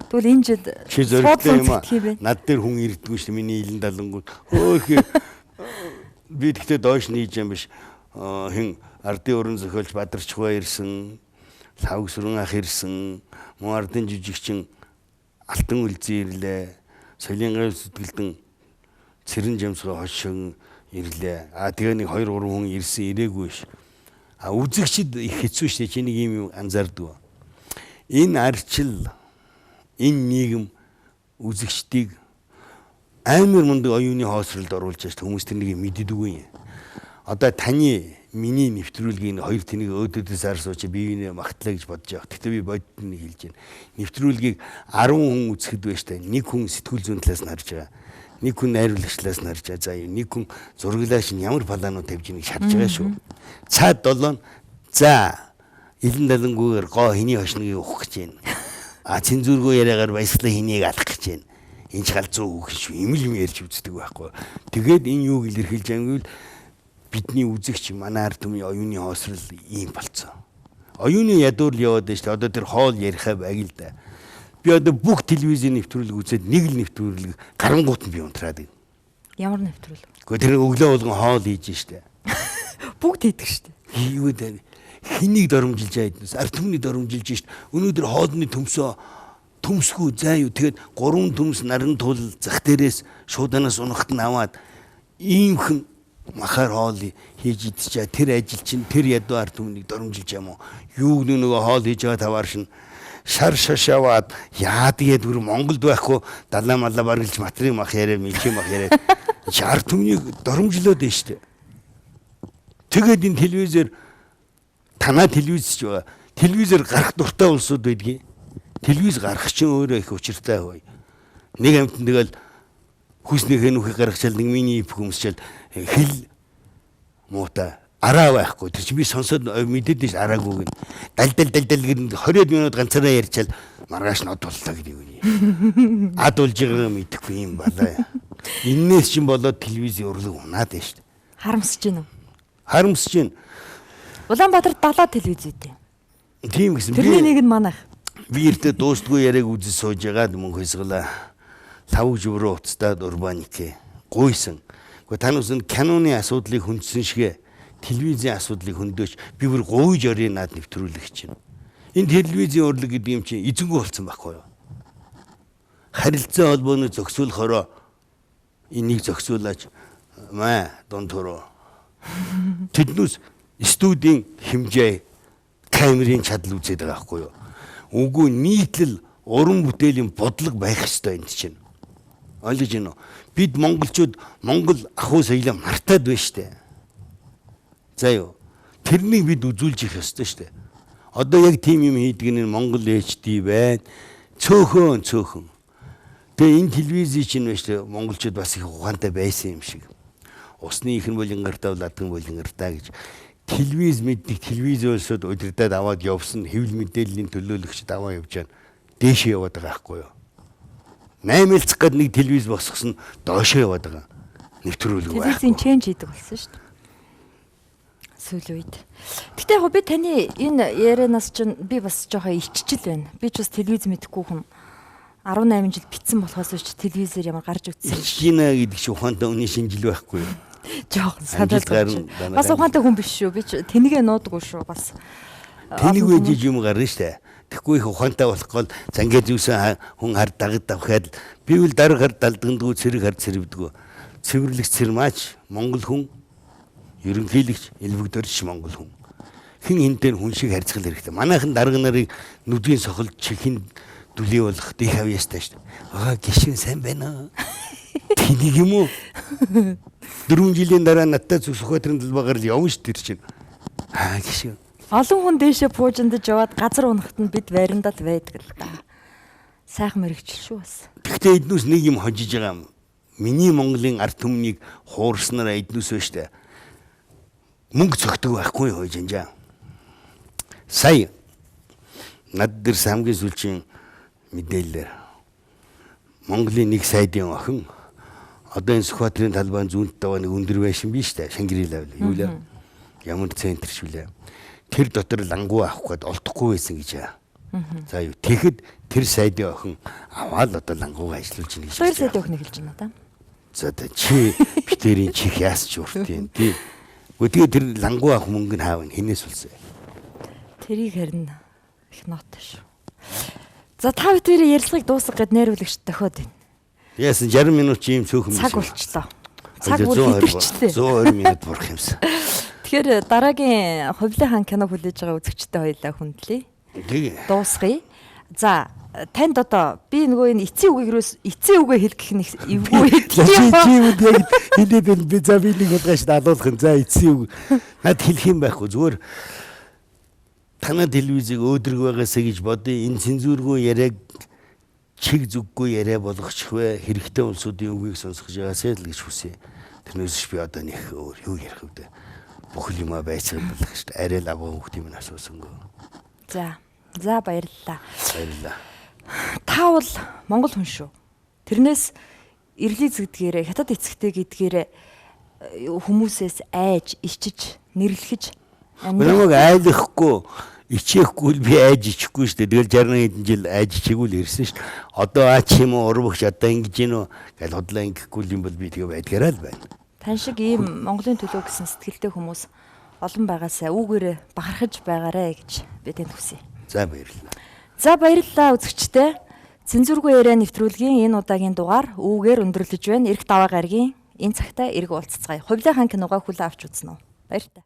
Тэгвэл энэ жил чи зоригтой юм аа. Над дээр хүн ирдэггүй шүү миний илэн далангууд. Хөөх би тэгтээ доош нийж юм биш. Хин ардын уран зохиолч Бадарчгаа ирсэн. Савгсрын ах ирсэн. Мөн ардын жижигчин Алтан үлзий ирлээ. Соёлын гав сэтгэлдэн Цэрэн Жамсгаа хошин ирлээ. Тэгээ нэг 2 3 хүн ирсэн ирээгүй ш. Үзэгчд их хэцүү шээ чи нэг юм анзаардаг. Энэ арчил энэ нийгэм үзэгчдийг амар мундаг оюуны хоосролд оруулж байгаа хүмүүс тэрнийг мэддэггүй юм. Одоо таны миний нэвтрүүлгийн 2 тэнийг өөдөөдөөс арсууч биеийн магтлаа гэж бодож байгаа. Тэгтээ би бодит нэг хэлж байна. Нэвтрүүлгийг 10 хүн үзэхэд байж та нэг хүн сэтгүүл зүйн талаас нь харж байгаа. Нэг хүн найруулагчлаас нь харж байгаа. За нэг хүн зураглаач нь ямар планууд тавьж байгааг шарж байгаа шүү. Цаад 7 за илэн далангүйгээр гоо хэний хошныг өгөх гэж байна. Цензургүй яриагаар баясгалан хэнийг алах гэж байна. Энэ ч галзуу үг шүү. Имэл ярьж үздэг байхгүй. Тэгээд энэ юуг илэрхийлж байгаа юм гэвэл бидний үзэгч манай ард түмний оюуны хоосрол ийм болцсон. Оюуны ядуур яваад байна шүү дээ. Одоо тэр хоол ярихаа байг л да. Би одоо бүх телевизийн нэвтрүүлэг үзээд нэг л нэвтрүүлэг гарангуут нь би унтраад байна. Ямар нэвтрүүлэг? Гэхдээ тэр өглөө болгон хоол хийж штэ. Бүгд хийдэг штэ. Юу вэ? Хэнийг доромжилж айднаас ард түмний доромжилж штэ. Өнөөдөр хоолны төмсгүү заа юу. Тэгээд 3 төмс наран тул зах дээрээс шууданаас унахт нь аваад ийм хэн махаар хоол хийж идчихээ. Тэр ажил чинь тэр ядуу ард түмнийг доромжилж юм уу? Юу нөгөө хоол хийж байгаа таваар шин шар шашаваад яадгээд бүр Монголд байхгүй далаа малаа баргалж матрын мах яриа мэлчийн мах яриа ард түмнийг доромжлоод байна штэ. Тэгээд энэ телевизээр танаа телевизч байгаа. Телевизээр гарах дуртай улсууд байдгийг. Телевиз гарах чинь өөрөө их учиртай хөөе. Нэг амтан тэгэл хүснийхээ нүхийг гаргачаал нэг миний хүмсчээл хэл муута араа байхгүй. Тэр чинь би сонсоод мэдээд ш араагүй гэн. Дал гэн 20 минут ганцаараа ярьчаал маргааш нод боллоо гэдэг юм. Ад болж байгаа мэдэхгүй юм балаа. Иннээс чинь болоод телевизийн урлаг унаад байна штэ. Харамсаж байна уу? Харамсаж байна. Улаанбаатар 70 телевиз үү? Тийм гэсэн. Тэрний нэг нь манайх. Би эртээ дуустгүй яриаг үзэж сууж байгаад мөн хэсгэлээ. Тавж өрөө уцтаад урбаник гуйсан. Гэхдээ танаас нь киноны асуудлыг хүндсэн шигэ телевизийн асуудлыг хөндөж би бүр гуйж орё над нэвтрүүлэх чинь. Энэ телевизийн урлаг гэдэг юм чинь эзэнгүй болсон байхгүй юу? Харилцаа холбооны зохицуулахороо энийг зохицуулаач дунд төрөө. Тэднээс студийн хэмжээ камерын чадал үзээд байгаа байхгүй юу? Үгүй нийтлэл уран бүтээлийн бодлого байх ёстой энэ чинь. Ойлгож байна уу? Бид монголчууд Монгол ахуй соёлоо мартаад байна штэ. За юу. Тэрнийг бид үзүүлж их ёстой штэ. Одоо яг тийм юм хийдэг нь Монгол HD байна. Цөөхөн. Тэгээ энэ телевизийн чинь байна штэ. Монголчууд бас их ухаантай байсан юм шиг. Усны ихэн болонгартаа ладган болонгартаа гэж телевиз мэддэг телевизөөсөд удирдаад аваад явсан хэвлэл мэдээллийн төлөөлөгчд аваа явж байна. Дээшээ яваад байгаа байхгүй юу? 8 цэг гээд нэг телевиз босгосон доошоо яваад байгаа. Нэвтрүүлэг байх. Телевизийн ченж хийдэг болсон шүү дээ. Сүүлийн үед. Гэтэ яг би таны энэ ярианаас чинь би бас жоохон иччил байна. Би ч бас телевиз мэдэхгүй хүн 18 жил битсэн болохоос ч телевизээр ямар гарч үзсэн. Ичгийнэ гэдэг чи ухаантай хүний шинжил байхгүй юу? Жоохон санаад бас ухаантай хүн биш шүү. Би тэнийгээ нуудаггүй шүү бас. Тэнийг үеж юм гарна штэ. Тэгэхгүй их ухаантай болохгүй зангээ зүүсэн хүн хар дагад давхаад би үл дарга хар далдгандгүй цэрэг хар цэрвдгүү. Цэвэрлэгч цэрмаач Монгол хүн ерөнхийлөгч элбэгдэрч Монгол хүн. Хин энэ дээр хүн шиг харьцгал хэрэгтэй. Манайхан дарга нарыг нүдгийн сохолд чихэн дүлий болох дэх авьяастай штэ. Гişүн сайн байна. Тэнийг юм уу? 4 жилийн дараа надтай Сүхбаатарын талбайгаар л явна шүү дээ чинь. Гişүн. Олон хүн дээшээ пуужиндаж яваад газар унахт нь бид байрандаа л байдаг л да. Сайхан мэрэгчл шүү бас. Гэхдээ эднүс нэг юм хожиж байгаа юм. Миний Монголын ард түмнийг хуурснараа эднүс ба штэ. Мөнгө цогтөг байхгүй юу жанжаа. Сая над дээр хамгийн сүүлчийн мэдээлэлээр Монголын нэг сайдын охин одоо энэ Сүхбаатарын талбайн зүүнт даваа нэг өндөр байшин биш үү? Шангирил авлаа. Юу лээ? Ямар центр шүлээ. Тэр дотор лангуу авах гээд олдохгүй байсан гэж аа. За юу. Тэгэхэд тэр сайдын охин аваад одоо лангуугаа ажиллуулж ийн гэж. Тэр сайдын охин хэлж байна да. За чи битэрийн чих яасч уртын тий. Гэхдээ тэр лангуу авах мөнгө нь хаав хинээс улсаа. Тэрийг харин их ноот шүү. За та бүхэн ярилцлагыг дуусгах гэд найруулагч тохиод байна. Яасан 60 минут чи юм цөөхөн цаг болчлоо. Цаг бүр хитэрчлээ. 120 минут бурах юмсан. Тэгэхээр дараагийн хувлын хаан кино хүлээж байгаа үзэгчтэй хоёлаа хүндлэе. Тэгээ. Дуусгая. За танд одоо би нөгөө энэ эцсийн үгээ хэлэх нэг эвгүй чи үнд яг хэлээд байна. Би за би нэг удааш алуулах юм. За эцсийн үг. Над хэлэх юм байхгүй. Зүгээр танаа телевизийг өөдрөг байгаасаа гэж бодъё. Энэ цензургүй яриаг чиг зүггүй яриа болгочих вэ? Хэрэгтэй улсуудын үгийг сонсгож байгаасаа л гэж хүсье. Тэрнээс би одоо нэг өөр юу ярих вэ? Бүхэл юмаа байцгаал болох шүү дээ. Арай л агуу хөхт юм асуусангүй. За баярлалаа. Баярлалаа. Та бол Монгол хүн шүү. Тэрнээс эрлий зэгдгээрээ хятад эцэгтэй гэдгээрээ хүмүүсээс айж, ичиж, нэрлэхэж намайг айлахгүй, ичээхгүй л би айж ичихгүй шүү дээ. Тэгэл 60 хэдэн жил айж ичээгүй л ирсэн шүү дээ. Одоо аач юм уу, урвагч одоо ингэж гинөө гэл хотлоо ингэхгүй юм бол би тэгээ байдгаараа л байна. Тань шиг ийм Монголын төлөө гэсэн сэтгэлтэй хүмүүс олон байгаасаа үүгээрээ бахархаж байгаарэ гэж би танд хүсье. За баярлалаа. За баярлалаа үзэгчдээ. Цензургүй яриа нэвтрүүлгийн энэ удаагийн дугаар үүгээр өндөрлөж байна. Ирэх даваа гаргийн энэ цагтаа эрг уулзцгаая. Хувлын хаан киногоо хүлээн авч үзнэ үү. Баяр та.